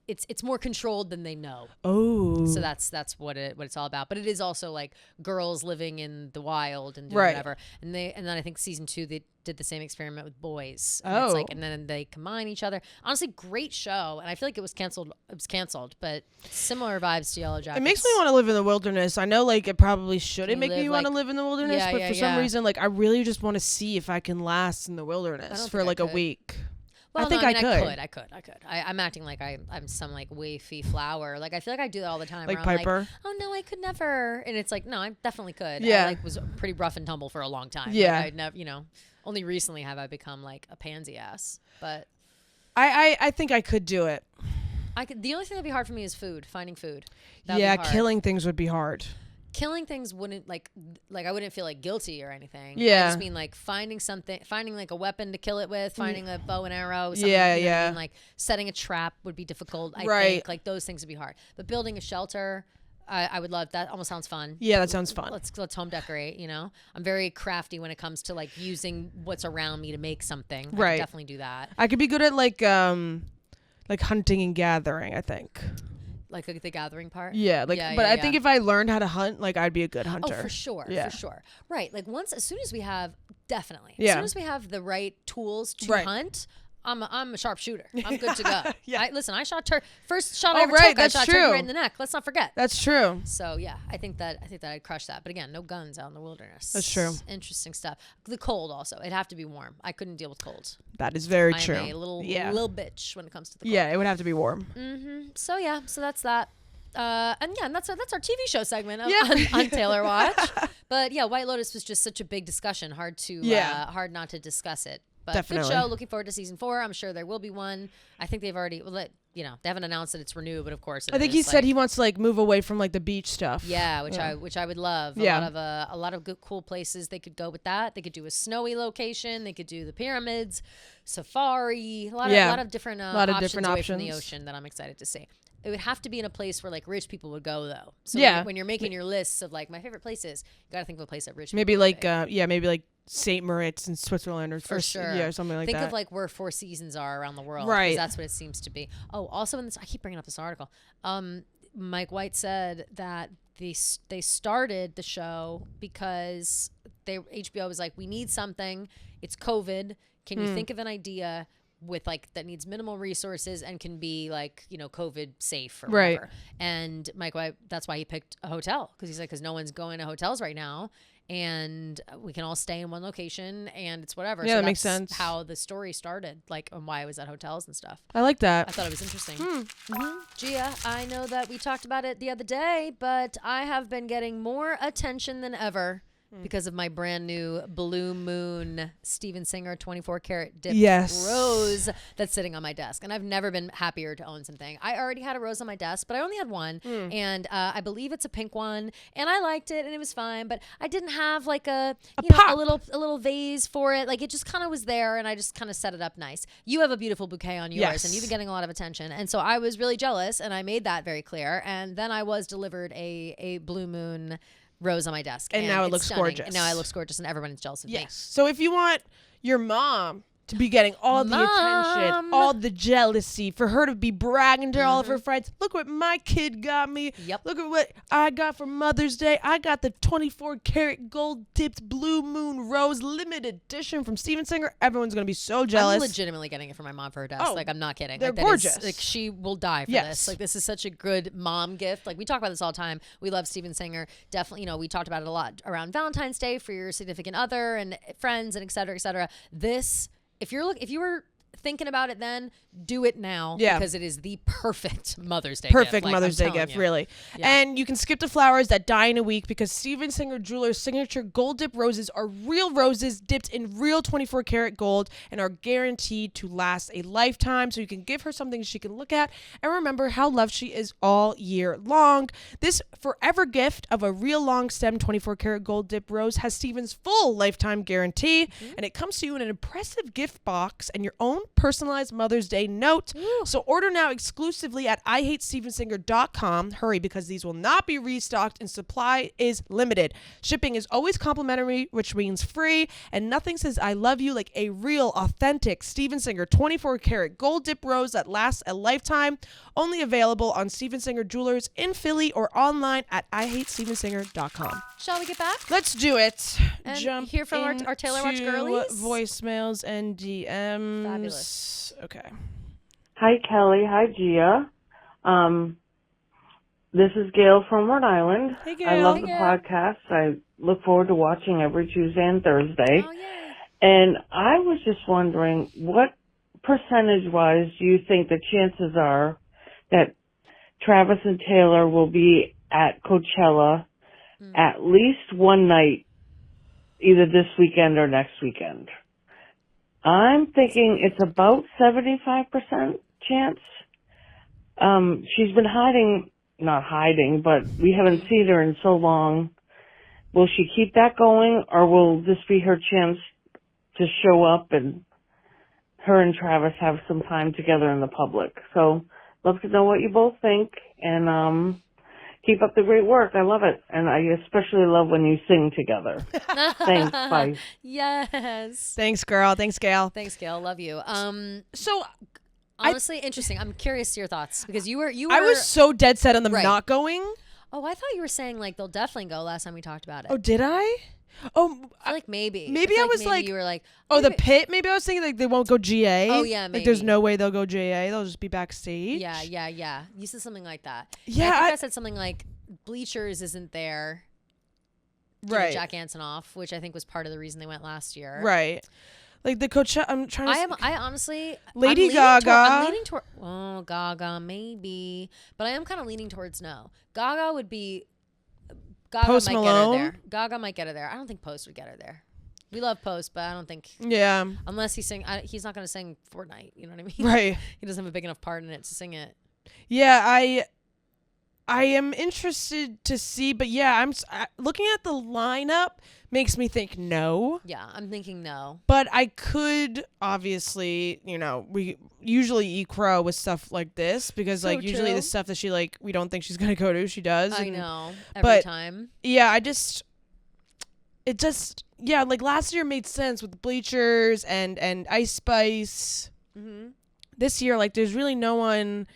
it's more controlled than they know. Oh. So that's what it's all about. But it is also like girls living in the wild and doing whatever. And then I think season 2 they did the same experiment with boys. And it's like, and then they combine each other. Honestly, great show. And I feel like it was canceled, but similar vibes to Yellow Jackets. It makes me want to live in the wilderness. I know like it probably shouldn't make me want to live in the wilderness, but for some reason like I really just want to see if I can last in the wilderness for like a week. Well, I think I could. I'm acting like I'm some like wafy flower. Like I feel like I do that all the time. Like Piper. Like, oh no, I could never. And it's like, no, I definitely could. Yeah. I like was pretty rough and tumble for a long time. Yeah. Like, I'd never, only recently have I become like a pansy ass. But I think I could do it. The only thing that'd be hard for me is finding food. Killing things would be hard. Killing things wouldn't like I wouldn't feel like guilty or anything. Yeah. I just mean like finding like a weapon to kill it with, finding a bow and arrow. Something, yeah. You know what I mean? Like setting a trap would be difficult. I think like those things would be hard. But building a shelter, I would love that. Almost sounds fun. Yeah, that sounds fun. Let's home decorate. I'm very crafty when it comes to like using what's around me to make something. I could definitely do that. I could be good at like hunting and gathering, I think. Like the gathering part? Yeah, I think if I learned how to hunt, like I'd be a good hunter. Oh, for sure. Right. Like as soon as we have the right tools to hunt, I'm a sharpshooter. I'm good to go. I shot first shot I ever took. I shot turkey right in the neck. Let's not forget. That's true. So yeah, I think that I'd crush that. But again, no guns out in the wilderness. That's true. Interesting stuff. The cold also. It'd have to be warm. I couldn't deal with cold. That is very true. I'm a little bitch when it comes to the cold. Yeah, it would have to be warm. So yeah, so that's that. And that's our TV show segment on Taylor Watch. But yeah, White Lotus was just such a big discussion. Hard not to discuss it. But definitely. Good show. Looking forward to season 4. I'm sure there will be one. I think they've already they haven't announced that it's renewed, but of course I think he said he wants to like move away from like the beach stuff. Yeah, which I would love. A lot of good cool places they could go with that. They could do a snowy location. They could do the pyramids, safari. A lot of different options away from the ocean that I'm excited to see. It would have to be in a place where like rich people would go though. So when you're making your lists of like my favorite places, you got to think of a place that rich people maybe like St. Moritz in Switzerland or For sure. Yeah, or something like Think that. of like where Four Seasons are around the world. Right. Because that's what it seems to be. Oh, also in this, I keep bringing up this article. Mike White said that they started the show because HBO was like, we need something. It's COVID. Can you think of an idea with like that needs minimal resources and can be like, you know, COVID safe or whatever. And Mike White, that's why he picked a hotel, because he's like, because no one's going to hotels right now and we can all stay in one location and it's whatever. Yeah, so that makes sense. How the story started, like, and why it was at hotels and stuff. I like that. I thought it was interesting. Gia, I know that we talked about it the other day, but I have been getting more attention than ever because of my brand new Blue Moon Steven Singer 24 karat dipped rose that's sitting on my desk. And I've never been happier to own something. I already had a rose on my desk, but I only had one. And I believe it's a pink one. And I liked it and it was fine. But I didn't have like a little vase for it. Like it just kind of was there and I just kind of set it up nice. You have a beautiful bouquet on yours and you've been getting a lot of attention. And so I was really jealous and I made that very clear. And then I was delivered a Blue Moon rose on my desk. And now it looks stunning. gorgeous. And now I look gorgeous and everyone's jealous of me. So if you want your mom to be getting all the attention, all the jealousy, for her to be bragging to all of her friends, look what my kid got me. Look at what I got for Mother's Day. I got the 24 karat gold dipped Blue Moon Rose limited edition from Steven Singer. Everyone's going to be so jealous. I'm legitimately getting it for my mom for her desk. Oh, like, I'm not kidding. They're like, gorgeous. Like, she will die for this. Like, this is such a good mom gift. Like, we talk about this all the time. We love Steven Singer. Definitely, you know, we talked about it a lot around Valentine's Day for your significant other and friends and et cetera, et cetera. This... If you were thinking about it then, do it now because it is the perfect Mother's Day gift. Perfect Mother's Day gift, really. And you can skip the flowers that die in a week because Steven Singer Jewelers' signature gold dip roses are real roses dipped in real 24 karat gold and are guaranteed to last a lifetime. So you can give her something she can look at and remember how loved she is all year long. This forever gift of a real long stem 24 karat gold dip rose has Steven's full lifetime guarantee and it comes to you in an impressive gift box and your own personalized Mother's Day note. So order now exclusively at IHateStevenSinger.com. Hurry, because these will not be restocked and supply is limited. Shipping is always complimentary, which means free, and nothing says I love you like a real, authentic Steven Singer 24 karat gold dip rose that lasts a lifetime. Only available on Steven Singer Jewelers in Philly or online at IHateStevenSinger.com. Shall we get back? Let's do it. And Jump hear from our Taylor Watch into girlies. Voicemails and DMs. Fabulous. Okay. Hi, Kelly. Hi, Gia. This is Gail from Rhode Island. Hey, Gail. I love Hey, the Gail. podcast. I look forward to watching every Tuesday and Thursday. Oh, yay. And I was just wondering, what percentage-wise do you think the chances are that Travis and Taylor will be at Coachella at least one night, either this weekend or next weekend? I'm thinking it's about 75% chance. She's been not hiding, but we haven't seen her in so long. Will she keep that going, or will this be her chance to show up and her and Travis have some time together in the public? So, love to know what you both think, and keep up the great work. I love it, and I especially love when you sing together. Thanks, bye. Yes. Thanks, girl. Thanks, Gail. Thanks, Gail. Love you. So Honestly, interesting. I'm curious to your thoughts because you were. I was so dead set on them Right. not going. Oh, I thought you were saying like they'll definitely go. Last time we talked about it. Oh, did I? Oh, I feel like maybe. maybe feel I was like, you were like, oh, the maybe- pit. Maybe I was thinking like they won't go GA. Oh, yeah, Like there's maybe. no way they'll go GA. They'll just be backstage. Yeah. You said something like that. Yeah, And I think I said something like Bleachers isn't there. to Right. Jack Antonoff, which I think was part of the reason they went last year. Right. Like the Coachella. I'm trying to. I honestly. Lady I'm leaning Gaga. I'm leaning toward. Oh, Gaga, maybe. But I am kind of leaning towards no. Gaga would be. Gaga Post might Malone? get her there. Gaga might get her there. I don't think Post would get her there. We love Post, but I don't think. Yeah. Unless he's he's not going to sing Fortnite. You know what I mean? Right. He doesn't have a big enough part in it to sing it. Yeah. I am interested to see, but yeah, looking at the lineup makes me think no. Yeah, I'm thinking no. But I could obviously, we usually eat crow with stuff like this because So like usually true. the stuff that she we don't think she's gonna go to, she does. I and- know. Every but- time. Yeah, it just, yeah, like last year made sense with Bleachers and Ice Spice. Mm-hmm. This year, like, there's really no one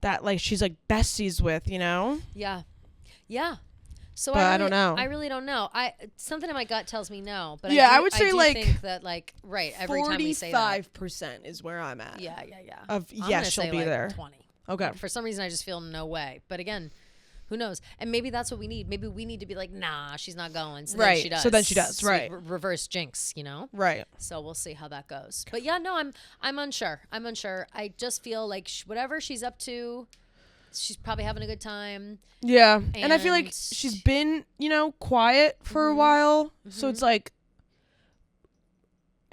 that like she's like besties with, you know? Yeah. Yeah. So But I don't know. I really don't know. Something in my gut tells me no. But Yeah, I I would say, do like, think that, like, right, every time we say that. 45% is where I'm at. Yeah. Of I'm yes, gonna she'll say, be like, there. 20. Okay. For some reason, I just feel no way. But again, who knows? And maybe that's what we need. Maybe we need to be like, nah, she's not going. So Right. then she does. So then she does, So right. reverse jinx, you know? Right. So we'll see how that goes. But yeah, no, I'm unsure. I just feel like whatever she's up to, she's probably having a good time. Yeah. And I feel like And- she's been, you know, quiet for a while. So it's like,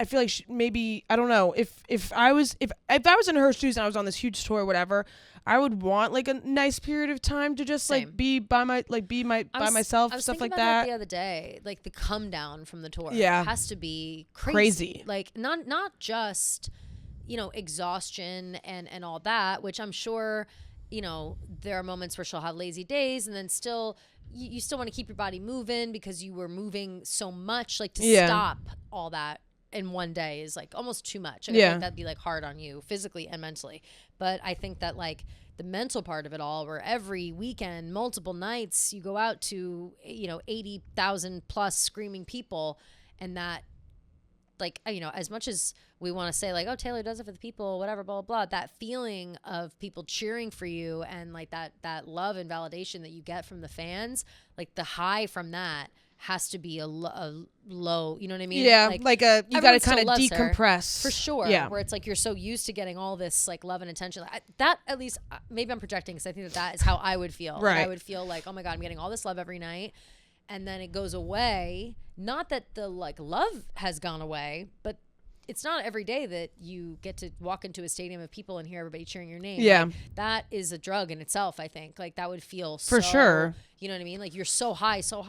I feel like maybe, I don't know, if I was in her shoes and I was on this huge tour or whatever, I would want like a nice period of time to just Same. like be by myself, I was stuff thinking like about that. the other day, like the come down from the tour. Yeah. Has to be Crazy. Like not just, you know, exhaustion and all that, which I'm sure, you know, there are moments where she'll have lazy days and then still you still want to keep your body moving because you were moving so much. Like to stop all that in one day is like almost too much. I feel like that'd be like hard on you physically and mentally. But I think that like the mental part of it all, where every weekend, multiple nights, you go out to, you know, 80,000 plus screaming people, and that, like, you know, as much as we want to say like, oh, Taylor does it for the people, whatever, blah, blah, blah, that feeling of people cheering for you and like that love and validation that you get from the fans, like the high from that has to be a low, you know what I mean? Yeah, like you got to everyone kind of still loves her, decompress. for sure. Yeah. Where it's like you're so used to getting all this like love and attention. That at least, maybe I'm projecting because I think that is how I would feel. Right. Like, I would feel like, oh my God, I'm getting all this love every night. And then it goes away. Not that the like love has gone away, but it's not every day that you get to walk into a stadium of people and hear everybody cheering your name. Yeah. Like, that is a drug in itself, I think. Like that would feel For sure. You know what I mean? Like you're so high. So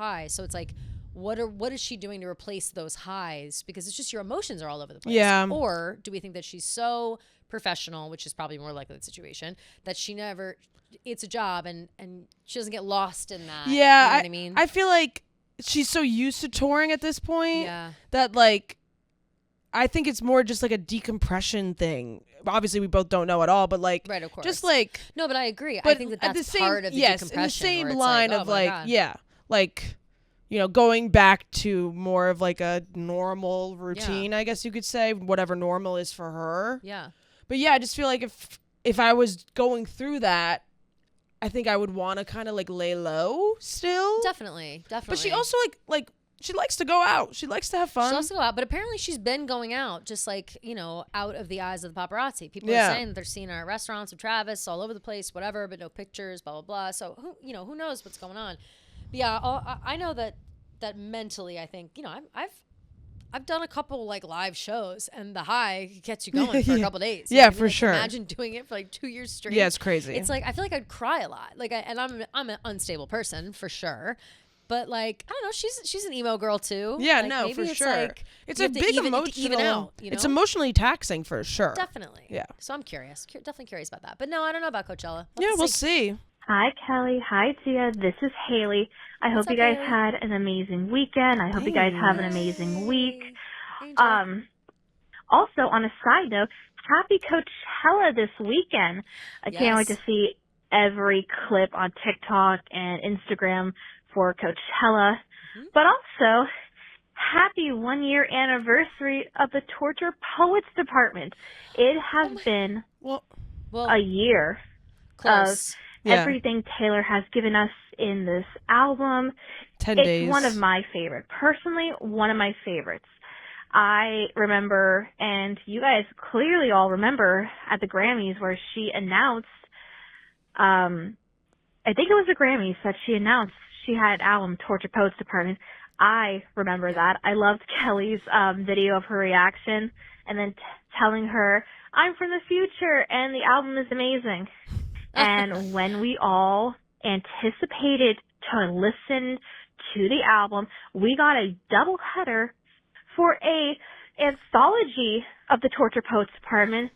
it's like, what is she doing to replace those highs? Because it's just your emotions are all over the place. Yeah. Or do we think that she's so professional, which is probably more likely the situation, that she never, it's a job and she doesn't get lost in that. Yeah. You know what I mean? I feel like she's so used to touring at this point Yeah. that like, I think it's more just like a decompression thing. Obviously, we both don't know at all, but like, Right, of course. just like, No, but I agree. but I think that at that's the same, part of the yes, decompression. in the same where it's line like, of oh my like, God. yeah, like, you know, going back to more of like a normal routine, I guess you could say, whatever normal is for her. Yeah. But yeah, I just feel like if I was going through that, I think I would want to kind of like lay low still. Definitely. But she also like she likes to go out. She likes to have fun. She also go out, but apparently she's been going out, just like, you know, out of the eyes of the paparazzi. People Yeah. are saying that they're seeing her at restaurants with Travis all over the place, whatever, but no pictures, blah blah blah. So who knows what's going on? But yeah, I know that mentally, I think, you know, I've done a couple like live shows, and the high gets you going for a couple days. You know Yeah, what I mean? for Like, sure. Imagine doing it for like 2 years straight. Yeah, it's crazy. It's like I feel like I'd cry a lot. Like I'm an unstable person for sure. But like, I don't know, she's an emo girl too. Yeah, like, no, maybe for it's sure. like It's you a have to big even emotional. out, you know? It's emotionally taxing for sure. Definitely. Yeah. So I'm curious. Definitely curious about that. But no, I don't know about Coachella. We'll see. Hi, Kelly. Hi, Tia. This is Haley. I What's hope you up, guys Haley? had an amazing weekend. I hope you guys have an amazing week. Angel. Also, on a side note, happy Coachella this weekend. I can't wait to see every clip on TikTok and Instagram for Coachella. Mm-hmm. But also, happy 1 year anniversary of the Torture Poets Department. It has been Well, a year close. Yeah. everything Taylor has given us in this album. 10 It's days. one of my favorite. Personally, one of my favorites. I remember, and you guys clearly all remember at the Grammys where she announced, I think it was the Grammys that she announced she had an album, Torture Poets Department. I remember that. I loved Kelly's video of her reaction and then telling her, I'm from the future and the album is amazing. And when we all anticipated to listen to the album, we got a double header for a anthology of the Torture Poets Department.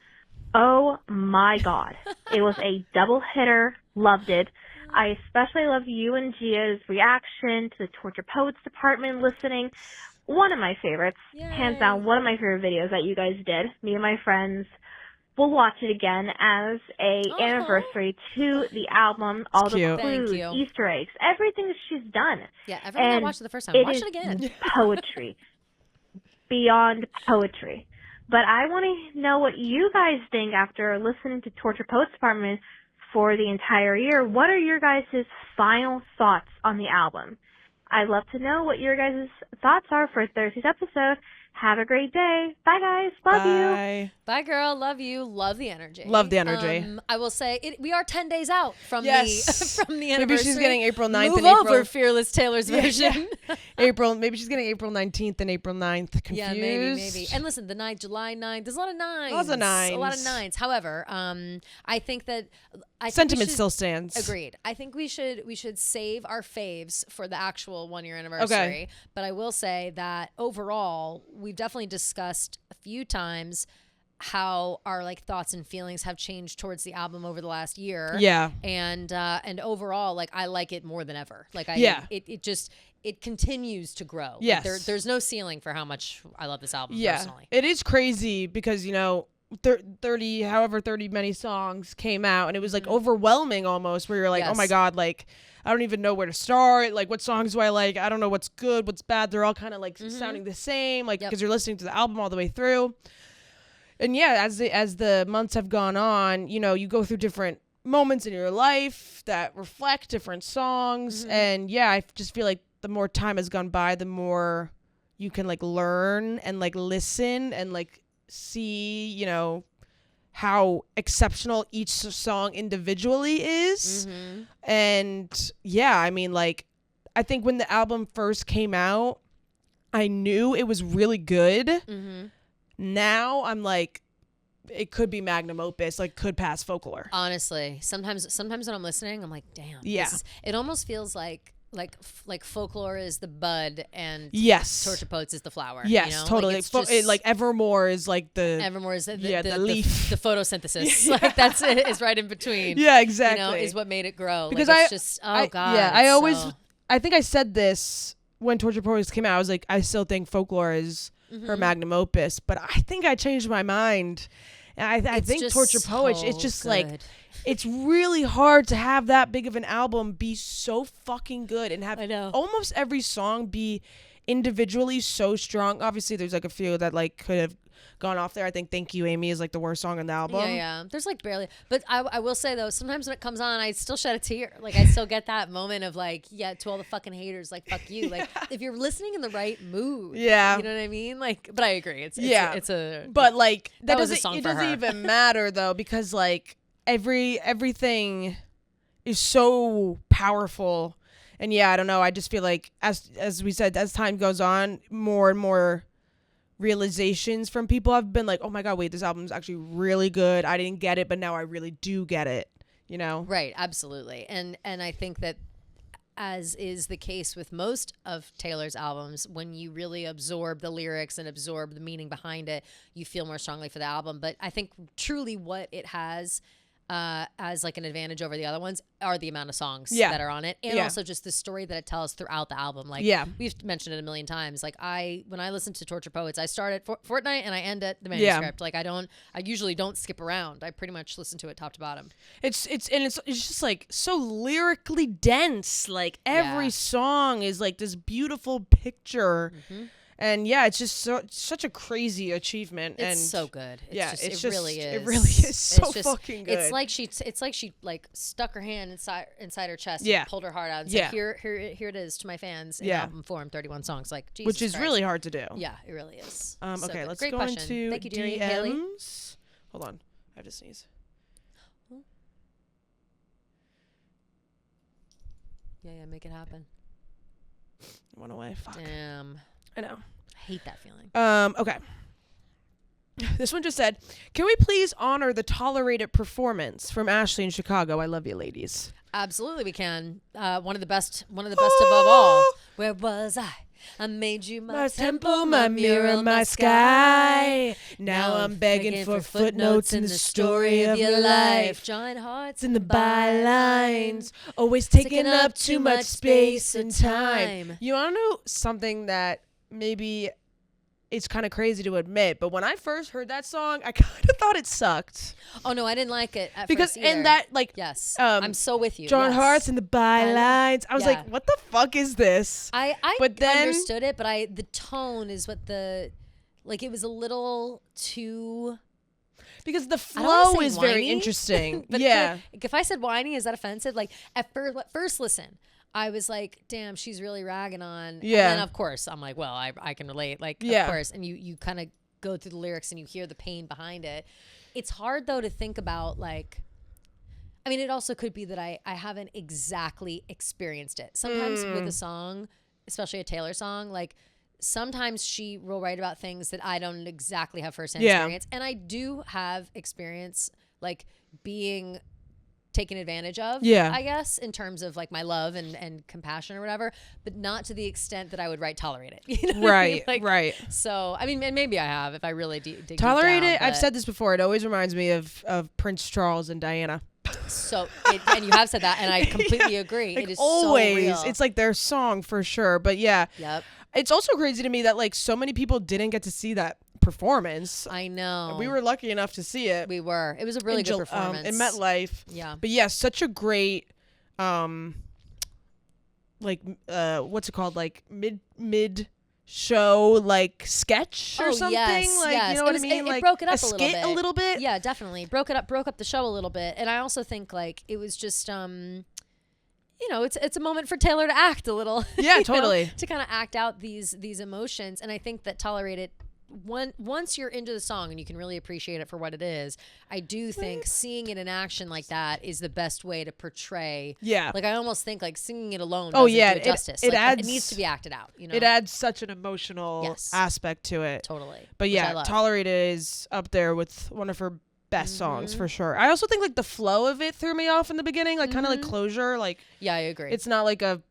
Oh my God. It was a double hitter. Loved it. I especially love you and Gia's reaction to the Torture Poets department listening. One of my favorites, hands down, one of my favorite videos that you guys did. Me and my friends will watch it again as a anniversary to the album. All the clues, Easter eggs, everything that she's done. Yeah, everyone that watched it the first time, watch it again. Poetry. Beyond poetry. But I want to know what you guys think after listening to Torture Poets Department for the entire year. What are your guys' final thoughts on the album? I'd love to know what your guys' thoughts are for Thursday's episode. Have a great day. Bye, guys. Love you. Bye, girl. Love you. Love the energy. Love the energy. I will say we are 10 days out from the anniversary. Maybe she's getting April 9th. Move and over, Fearless Taylor's version. Maybe she's getting April 19th and April 9th. Confused. Yeah, maybe. And listen, the night, July 9th, there's a lot of nines. Lots of nines. A lot of nines. However, I think that sentiment still stands. Agreed. I think we should save our faves for the actual 1 year anniversary. Okay. But I will say that overall, we've definitely discussed a few times how our like thoughts and feelings have changed towards the album over the last year. Yeah. And overall, like I like it more than ever. Like it continues to grow. Yes. Like, there's no ceiling for how much I love this album personally. It is crazy because 30 many songs came out and it was like overwhelming almost, where you're like, oh my God, like I don't even know where to start. Like, what songs do I like? I don't know what's good, what's bad. They're all kind of like sounding the same, like because you're listening to the album all the way through. And yeah, as the months have gone on, you go through different moments in your life that reflect different songs. And yeah, I just feel like the more time has gone by, the more you can like learn and like listen and like see, how exceptional each song individually is. And yeah, I mean, like, I think when the album first came out, I knew it was really good. Now I'm like, it could be magnum opus, like could pass Folklore. Honestly, sometimes when I'm listening, I'm like, damn. Yeah. It almost feels like Folklore is the bud and Torture Poets is the flower. Yes, totally. Like Evermore is like the leaf, the photosynthesis. Like that's it. Is right in between. Yeah, exactly. Is what made it grow. Because like, it's just God. Yeah, I think I said this when Torture Poets came out. I was like, I still think Folklore is her magnum opus, but I think I changed my mind. And I think Torture Poets. It's just good. Like. It's really hard to have that big of an album be so fucking good and have almost every song be individually so strong. Obviously, there's like a few that like could have gone off there. I think Thank You, Amy is like the worst song on the album. Yeah. There's like barely. But I will say though, sometimes when it comes on, I still shed a tear. Like I still get that moment of like, to all the fucking haters, like fuck you. Like if you're listening in the right mood. Yeah. You know what I mean? Like, but I agree. It's but like that was a song for her. It doesn't even matter though, because like everything is so powerful. And yeah, I don't know, I just feel like as we said, as time goes on, more and more realizations from people have been like, oh my God, wait, this album's actually really good. I didn't get it, but now I really do get it, Right, absolutely. And I think that, as is the case with most of Taylor's albums, when you really absorb the lyrics and absorb the meaning behind it, you feel more strongly for the album. But I think truly what it has as like an advantage over the other ones are the amount of songs that are on it, and also just the story that it tells throughout the album. Like we've mentioned it a million times. Like when I listen to Torture Poets, I start at Fortnite and I end at the manuscript. Like I usually don't skip around. I pretty much listen to it top to bottom. It's just like so lyrically dense. Like every song is like this beautiful picture. And yeah, it's just such a crazy achievement. It's so good. It really is. It really is so fucking good. It's like she like stuck her hand inside her chest and pulled her heart out and said, here it is to my fans in album form, 31 songs. Like Jesus Which is Christ. Really hard to do. Yeah, it really is. Okay, let's Great go question. into Thank you, dearie. DMs. Haley? Hold on, I have to sneeze. Yeah, make it happen. It went away. Fuck. Damn. I know. I hate that feeling. Okay. This one just said, can we please honor the tolerated performance from Ashley in Chicago? I love you, ladies. Absolutely, we can. One of the best above all. Where was I? I made you My temple, my mirror, my sky. Now I'm begging for footnotes in the story of your life. Drawing hearts In the bylines, always taking up too much space and time. You want to know something that maybe it's kind of crazy to admit, but when I first heard that song, I kind of thought it sucked. Oh no, I didn't like it at Because first either. and that like yes, I'm so with you. John yes. Hart's in the bylines. I was Yeah. like, what the fuck is this? I But then- understood it, but the tone is what it was a little too. Because the I don't wanna flow say is very whiny, interesting. But yeah. if I said whiny, is that offensive? Like at first listen, I was like, damn, she's really ragging on. Yeah. And then of course I'm like, well, I can relate. Like Yeah. of course, and you kind of go through the lyrics and you hear the pain behind it. It's hard though to think about like. I mean, it also could be that I haven't exactly experienced it. Sometimes with a song, especially a Taylor song, like sometimes she will write about things that I don't exactly have firsthand experience. And I do have experience like being taken advantage of, I guess, in terms of like my love and compassion or whatever, but not to the extent that I would tolerate it. You know what I mean? Like, right. So, I mean, and maybe I have if I really dig Tolerate deep down, it. I've but- said this before. It always reminds me of Prince Charles and Diana. So, and you have said that, and I completely agree. Like it is always. so real. It's like their song for sure. But yeah. Yep. It's also crazy to me that like so many people didn't get to see that performance. I know. We were lucky enough to see it. We were. It was a really good performance. In MetLife. Yeah. But yeah, such a great like what's it called? Like mid show like sketch or something. Yes, like yes. you know what I It mean? it like broke it up a skit little bit. a little bit. Yeah, definitely. Broke up the show a little bit. And I also think like it was just you know, it's a moment for Taylor to act a little. Yeah, you know, totally. to kind of act out these emotions. And I think that Tolerate It, once you're into the song and you can really appreciate it for what it is, I do think seeing it in action like that is the best way to portray. Yeah. Like I almost think like singing it alone Oh, doesn't yeah, do it it- justice. it Like, adds- it needs to be acted out, you know. It adds such an emotional Yes. aspect to it. Totally. But Which I yeah, love. Tolerate It is up there with one of her best songs for sure. I also think like the flow of it threw me off in the beginning, like kind of like Closure. Like Yeah, I agree. it's not like a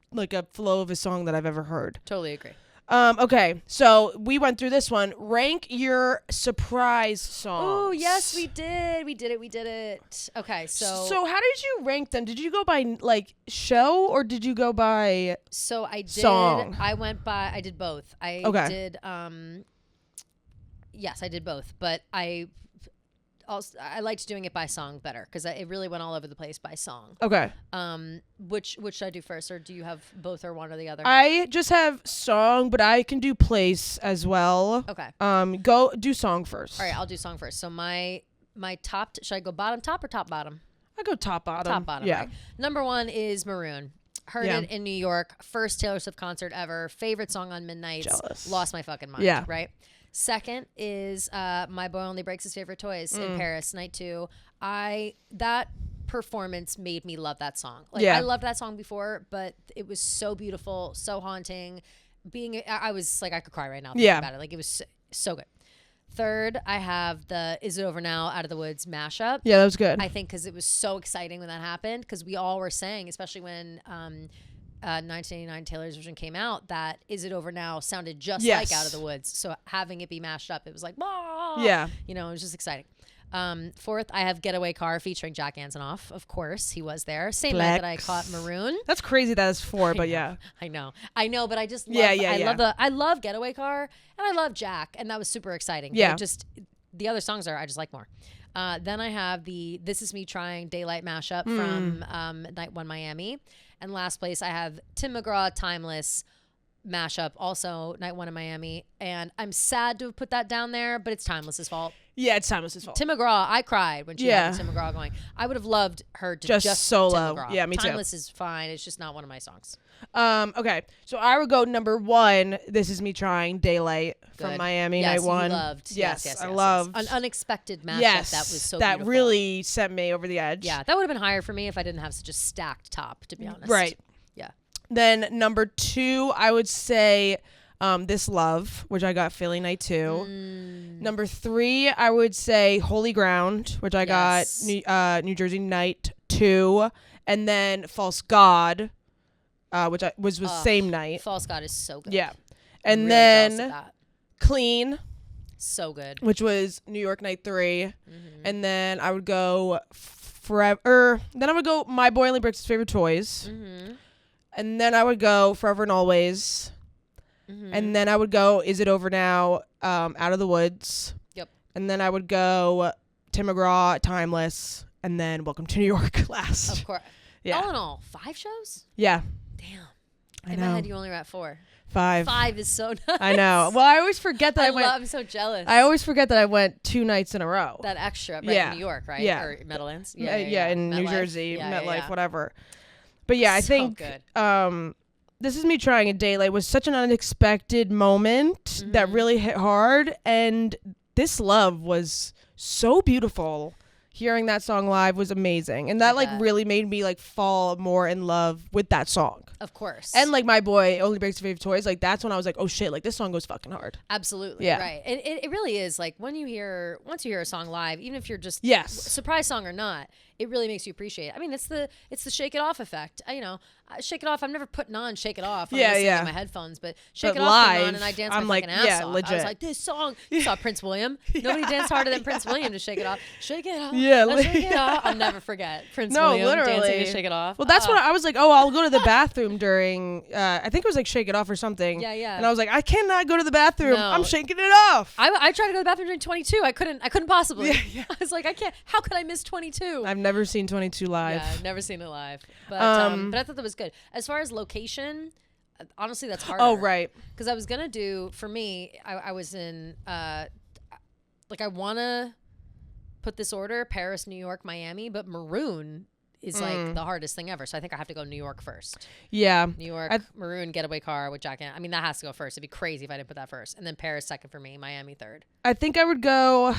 flow of a song that I've ever heard. Totally agree. Okay, so we went through this one. Rank your surprise songs. Oh, yes, we did. We did it. Okay, So how did you rank them? Did you go by like show or did you go by? So I did. Song. I did both. Okay. Did. Yes, I did both, but I liked doing it by song better because it really went all over the place by song. Okay. Which should I do first, or do you have both or one or the other? I just have song, but I can do place as well. Okay. Go do song first. All right, I'll do song first. So my top. Should I go bottom top or top bottom? I go top bottom. Top bottom. Yeah. Right. Number one is Maroon. Heard Yeah. it in New York. First Taylor Swift concert ever. Favorite song on Midnights. Jealous. Lost my fucking mind. Yeah. Right. Second is My Boy Only Breaks His Favorite Toys in Paris, night 2. That performance made me love that song. Like Yeah. I loved that song before, but it was so beautiful, so haunting. I was like, I could cry right now thinking about it. Like it was so good. Third, I have the Is It Over Now, Out of the Woods mashup. Yeah, that was good. I think because it was so exciting when that happened, because we all were saying, especially when 1989 Taylor's version came out, that Is It Over Now sounded just Yes. like Out of the Woods. So having it be mashed up, it was like, "Wah!" Yeah. You know, it was just exciting. Fourth, I have Getaway Car featuring Jack Antonoff. Of course, he was there. Same night that I Flex. caught Maroon. That's crazy. That is 4, but yeah. I know, but I just love, Yeah. I love Getaway Car and I love Jack, and that was super exciting. But Yeah. the other songs I just like more. Then I have the This Is Me Trying Daylight mashup from Night 1 Miami. And last place I have Tim McGraw Timeless mashup, also Night 1 in Miami. And I'm sad to have put that down there, but it's Timeless's fault. Yeah, it's Timeless's fault. Tim McGraw, I cried when she had Tim McGraw going. I would have loved her to just solo. Tim McGraw. Yeah, me too. Timeless is fine. It's just not one of my songs. Okay, so I would go number 1. This Is Me Trying Daylight from Good. Miami, Yes, Night 1. you loved. Yes, I yes. loved. An unexpected mashup Yes, that was so that beautiful. really sent me over the edge. Yeah, that would have been higher for me if I didn't have such a stacked top, to be honest. Right. Yeah. Then number 2, I would say This Love, which I got Philly Night 2. Number 3, I would say Holy Ground, which I Yes. got New Jersey Night 2. And then False God, which was same night. False God is so good. Yeah. And really jealous of then that. Clean, So good. which was New York Night 3. And then I would go Forever. Then I would go My Boy Only Breaks His Favorite Toys. And then I would go Forever and Always. And then I would go Is It Over Now, Out of the Woods. Yep. And then I would go Tim McGraw, Timeless. And then Welcome to New York last. Of course. Yeah. All in all, 5 shows? Yeah. Damn. I In know. my head, you only were at 4. 5. 5 is so nice. I know. Well, I always forget that I'm so jealous. I always forget that I went 2 nights in a row. that extra, right? Yeah. In New York, right? Yeah. Or Meadowlands? In New MetLife? Jersey, Yeah, MetLife, yeah. whatever. But yeah, I So think good. This Is Me Trying a Daylight was such an unexpected moment that really hit hard, and This Love was so beautiful. Hearing that song live was amazing, and that like bet. really made me like fall more in love with that song. Of course. And like My Boy Only Breaks His Favorite Toys, like that's when I was like, oh shit, like this song goes fucking hard. Absolutely. Yeah. Right. It really is like once you hear a song live, even if you're just Yes. surprise song or not, it really makes you appreciate it. I mean, it's the Shake It Off effect. Shake It Off. I'm never putting on Shake It Off. I'm listening in my headphones, but Shake But It Off came on live, and I danced I'm my like, fucking ass yeah, off. legit. I was like, this song. You saw Prince William. Nobody danced harder than Prince William to Shake It Off. Shake It Off. Yeah, Let's Shake It Off. I'll never forget Prince No, William dancing literally. to Shake It Off. Well, that's what I was like, oh, I'll go to the bathroom during, I think it was like Shake It Off or something. Yeah, yeah. And I was like, I cannot go to the bathroom. No. I'm shaking it off. I tried to go to the bathroom during 22. I couldn't possibly. Yeah. I was like, I can't. How could I miss 22? I've never seen 22 live. Yeah, I've never seen it live. But I thought that was good. As far as location, honestly, that's harder. Oh, right. Because I was going to do, for me, I was in, like I want to put this order, Paris, New York, Miami, but Maroon is like the hardest thing ever. So I think I have to go New York first. Yeah. New York, Maroon, Getaway Car with Jack. I mean, that has to go first. It'd be crazy if I didn't put that first. And then Paris second for me, Miami third. I think I would go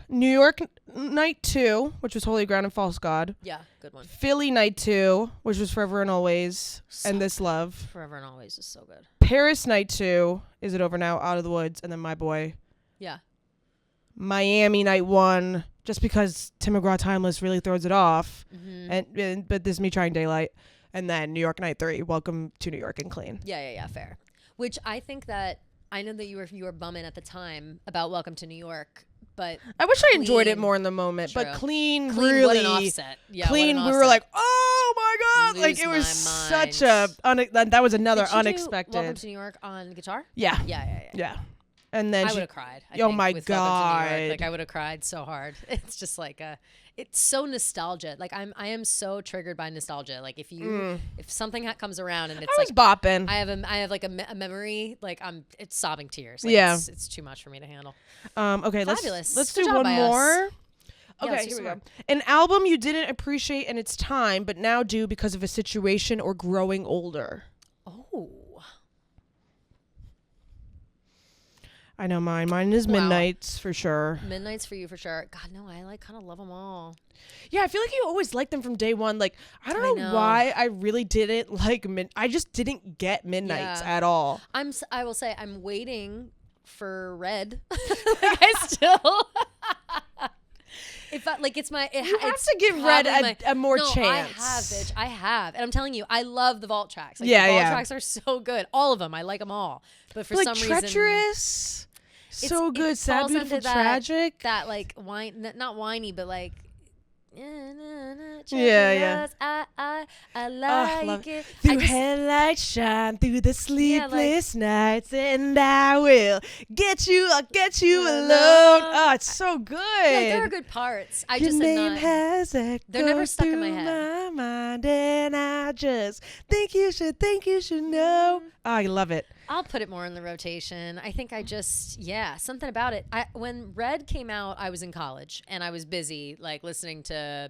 New York Night 2, which was Holy Ground and False God. Yeah, good one. Philly Night 2, which was Forever and Always, and This Love. Forever and Always is so good. Paris Night 2, Is It Over Now, Out of the Woods, and then My Boy. Yeah. Miami Night 1, just because Tim McGraw Timeless really throws it off, but This Is Me Trying Daylight, and then New York Night 3, Welcome to New York and Clean. Yeah, fair. Which I think that I know that you were bumming at the time about Welcome to New York, but I wish I enjoyed Clean- it more in the moment, but True. Clean Clean, really, what an offset. Yeah, Clean, what an we were offset. like, oh my god, like Lose it was my such a that was another Did you do unexpected. Welcome to New York on guitar? Yeah, Yeah. and then I she- would have cried. I Oh think, my with Welcome to New York. God. Like I would have cried so hard. It's just like it's so nostalgia. Like I am so triggered by nostalgia. Like if something comes around and it's I was like bopping. I have like a memory. Like it's sobbing tears. Like Yeah. it's too much for me to handle. Okay, Fabulous. let's Good do job one by us. more. Yeah, Okay, let's do here some we go. more. An album you didn't appreciate in its time, but now do because of a situation or growing older. Oh. I know mine. Mine is Wow. Midnight's for sure. Midnight's for you for sure. God, no, I like kind of love them all. Yeah, I feel like you always liked them from day one. Like I don't know know. why I really didn't like I just didn't get Midnight's Yeah. at all. I will say I'm waiting for Red. Like I still. If I, like it's my, You have it's to give Red probably a more no, chance. I have, bitch. I have, and I'm telling you, I love the vault tracks. Like, Yeah, the vault yeah. tracks are so good. All of them, I like them all. But for like some reason, treacherous, so good. it Sad, falls beautiful, under tragic. That like not whiny, but like. Yeah. I like love it. Through I just- headlights shine through the Yeah, like- sleepless nights, and I will get you. I'll get you Alone. alone. Oh, it's so good. Yeah, there are good parts. I Your just am name not. has echoed They're never stuck in through my head. my mind, and I just think you should know. Oh, I love it. I'll put it more in the rotation. I think I just, something about it. When Red came out, I was in college and I was busy, like listening to,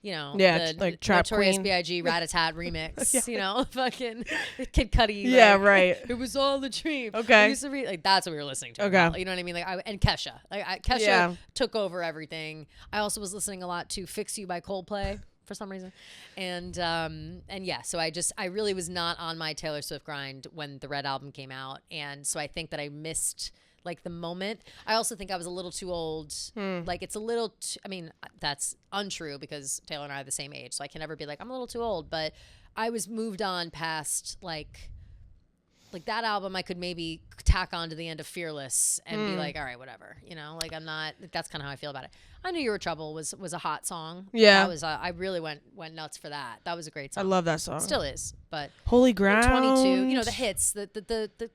Yeah, the like Trap Notorious Queen. B.I.G. Rat-a-tat remix, Yeah. fucking Kid Cudi. Yeah, like, right. It was all a dream. Okay. I used to read, like, that's what we were listening to. Okay. You know what I mean? Like, and Kesha. Kesha Yeah. took over everything. I also was listening a lot to Fix You by Coldplay. For some reason. And yeah, so I really was not on my Taylor Swift grind when the Red album came out. And so I think that I missed like the moment. I also think I was a little too old. Like it's a little, I mean, that's untrue because Taylor and I are the same age. So I can never be like, I'm a little too old, but I was moved on past like like that album I could maybe tack on to the end of Fearless and be like, all right, whatever, you know, like I'm not, that's kind of how I feel about it. I Knew You Were Trouble was a hot song. Yeah. That was, I really went nuts for that. That was a great song. I love that song. Still is, but Holy Ground. 22, you know, the hits, the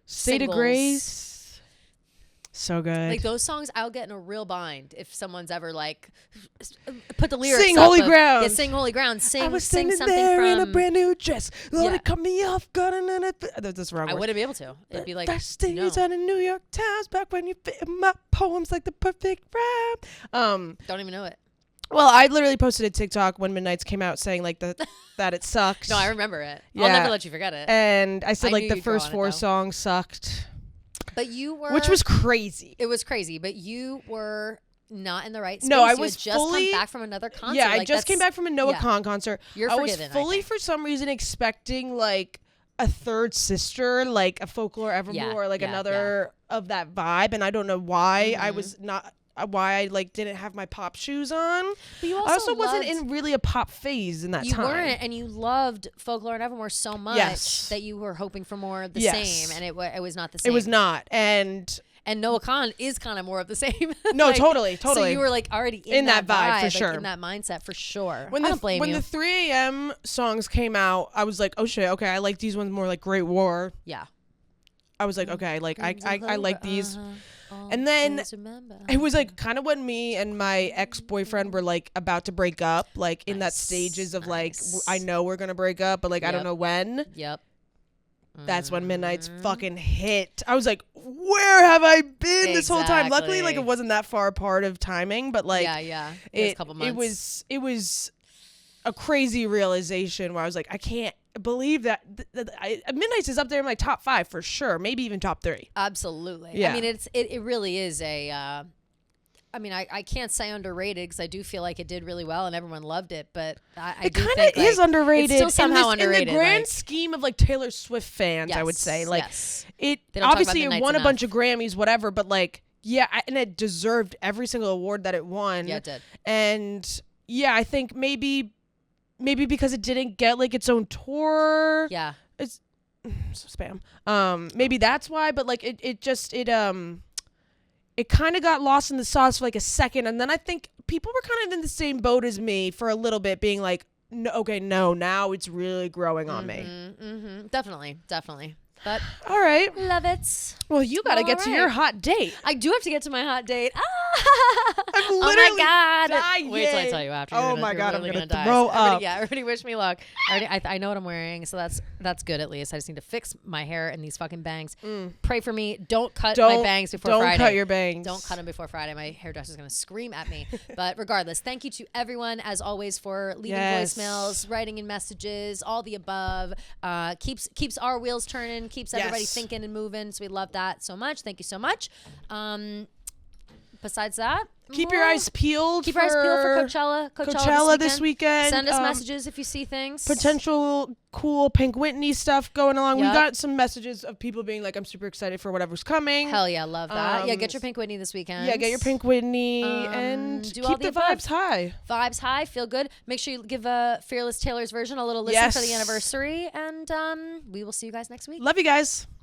State singles. of Grace. So good. Like those songs, I'll get in a real bind if someone's ever like put the lyrics. Sing up Holy of, Ground. Yeah, sing Holy Ground. Sing. I was sing standing something there from. in a brand new dress. Lord, Yeah. it cut me off. That's wrong. I word. wouldn't be able to. It'd be like First days no. on the New York Times back when you fit my poems like the perfect rhyme. Don't even know it. Well, I literally posted a TikTok when Midnights came out saying like that it sucked. No, I remember it. Yeah. I'll never let you forget it. And I said I like knew the you'd go first on it, 4 though. songs sucked, But you were, which was crazy. it was crazy. But you were not in the right space. No, I You was had just fully- come back from another concert. Yeah, I Like, just came that's- back from a Noah yeah. Khan concert. You're I was forgiven, I fully think. for some reason expecting like a third sister, like a Folklore Evermore, Yeah, or like yeah, another of that vibe, and I don't know why I was not. Why I like didn't have my pop shoes on. But you I also wasn't loved- in really a pop phase in that You time. weren't, and you loved Folklore and Evermore so much Yes. that you were hoping for more of the Yes. same, and it was not the It same. was not, and And Noah Khan is kind of more of the same. No, totally. So you were like already in that vibe, for like, sure. in that mindset for sure. when I the don't blame when you. the 3 a.m. songs came out, I was like, oh shit, okay, I like these ones more, like Great War. Yeah. I was like, okay, like I like these. Uh-huh. And then Always remember. it was like kind of when me and my ex-boyfriend were like about to break up, like in that Nice, stages of like nice. I know we're gonna break up, but like I don't Yep. know when. Yep. That's when Midnight's Mm-hmm. fucking hit. I was like, where have I been this whole time? Luckily, like Exactly. it wasn't that far apart of timing, but like yeah. It was a couple months. it was a crazy realization where I was like, I can't believe that Midnight's is up there in my top 5 for sure, maybe even top 3. Absolutely. Yeah. I mean, it really is a. I mean, I can't say underrated because I do feel like it did really well and everyone loved it, but I It do kind think, of is like, underrated. It's still somehow in underrated. the grand like, scheme of like Taylor Swift fans, I would yes, say. Like yes. it They don't talk about obviously it Midnight's won a bunch of enough. Grammys, whatever, but like yeah, and it deserved every single award that it won. Yeah, it did. And yeah, I think maybe because it didn't get like its own tour. Yeah. It's spam. Maybe that's why, but like it kind of got lost in the sauce for like a second, and then I think people were kind of in the same boat as me for a little bit, being like, no, now it's really growing on me. Mm-hmm. Definitely. But All right. love it. Well, you got to All get to your right. hot date. I do have to get to my hot date. I'm Oh literally my god! dying. Wait till I tell you after. Oh You're my God, I'm really gonna die. throw Everybody- up. Yeah, everybody wish me luck. I know what I'm wearing, so that's good at least. I just need to fix my hair and these fucking bangs. Pray for me. Don't cut my bangs before Friday. Don't cut your bangs. Don't cut them before Friday. My hairdresser's going to scream at me. But regardless, thank you to everyone, as always, for leaving Yes. voicemails, writing in messages, all the above. Keeps our wheels turning, keeps everybody Yes. thinking and moving. So we love that so much. Thank you so much. Besides that, Keep your eyes peeled. Keep your eyes peeled for Coachella. Coachella this weekend. Send us messages if you see things. Potential cool Pink Whitney stuff going along. Yep. We got some messages of people being like, I'm super excited for whatever's coming. Hell yeah, love that. Yeah, get Um, your Pink Whitney this weekend. Yeah, get your Pink Whitney and do keep all the the vibes above. high. Vibes high, feel good. Make sure you give Fearless Taylor's version a little listen for the Yes. anniversary, and we will see you guys next week. Love you guys.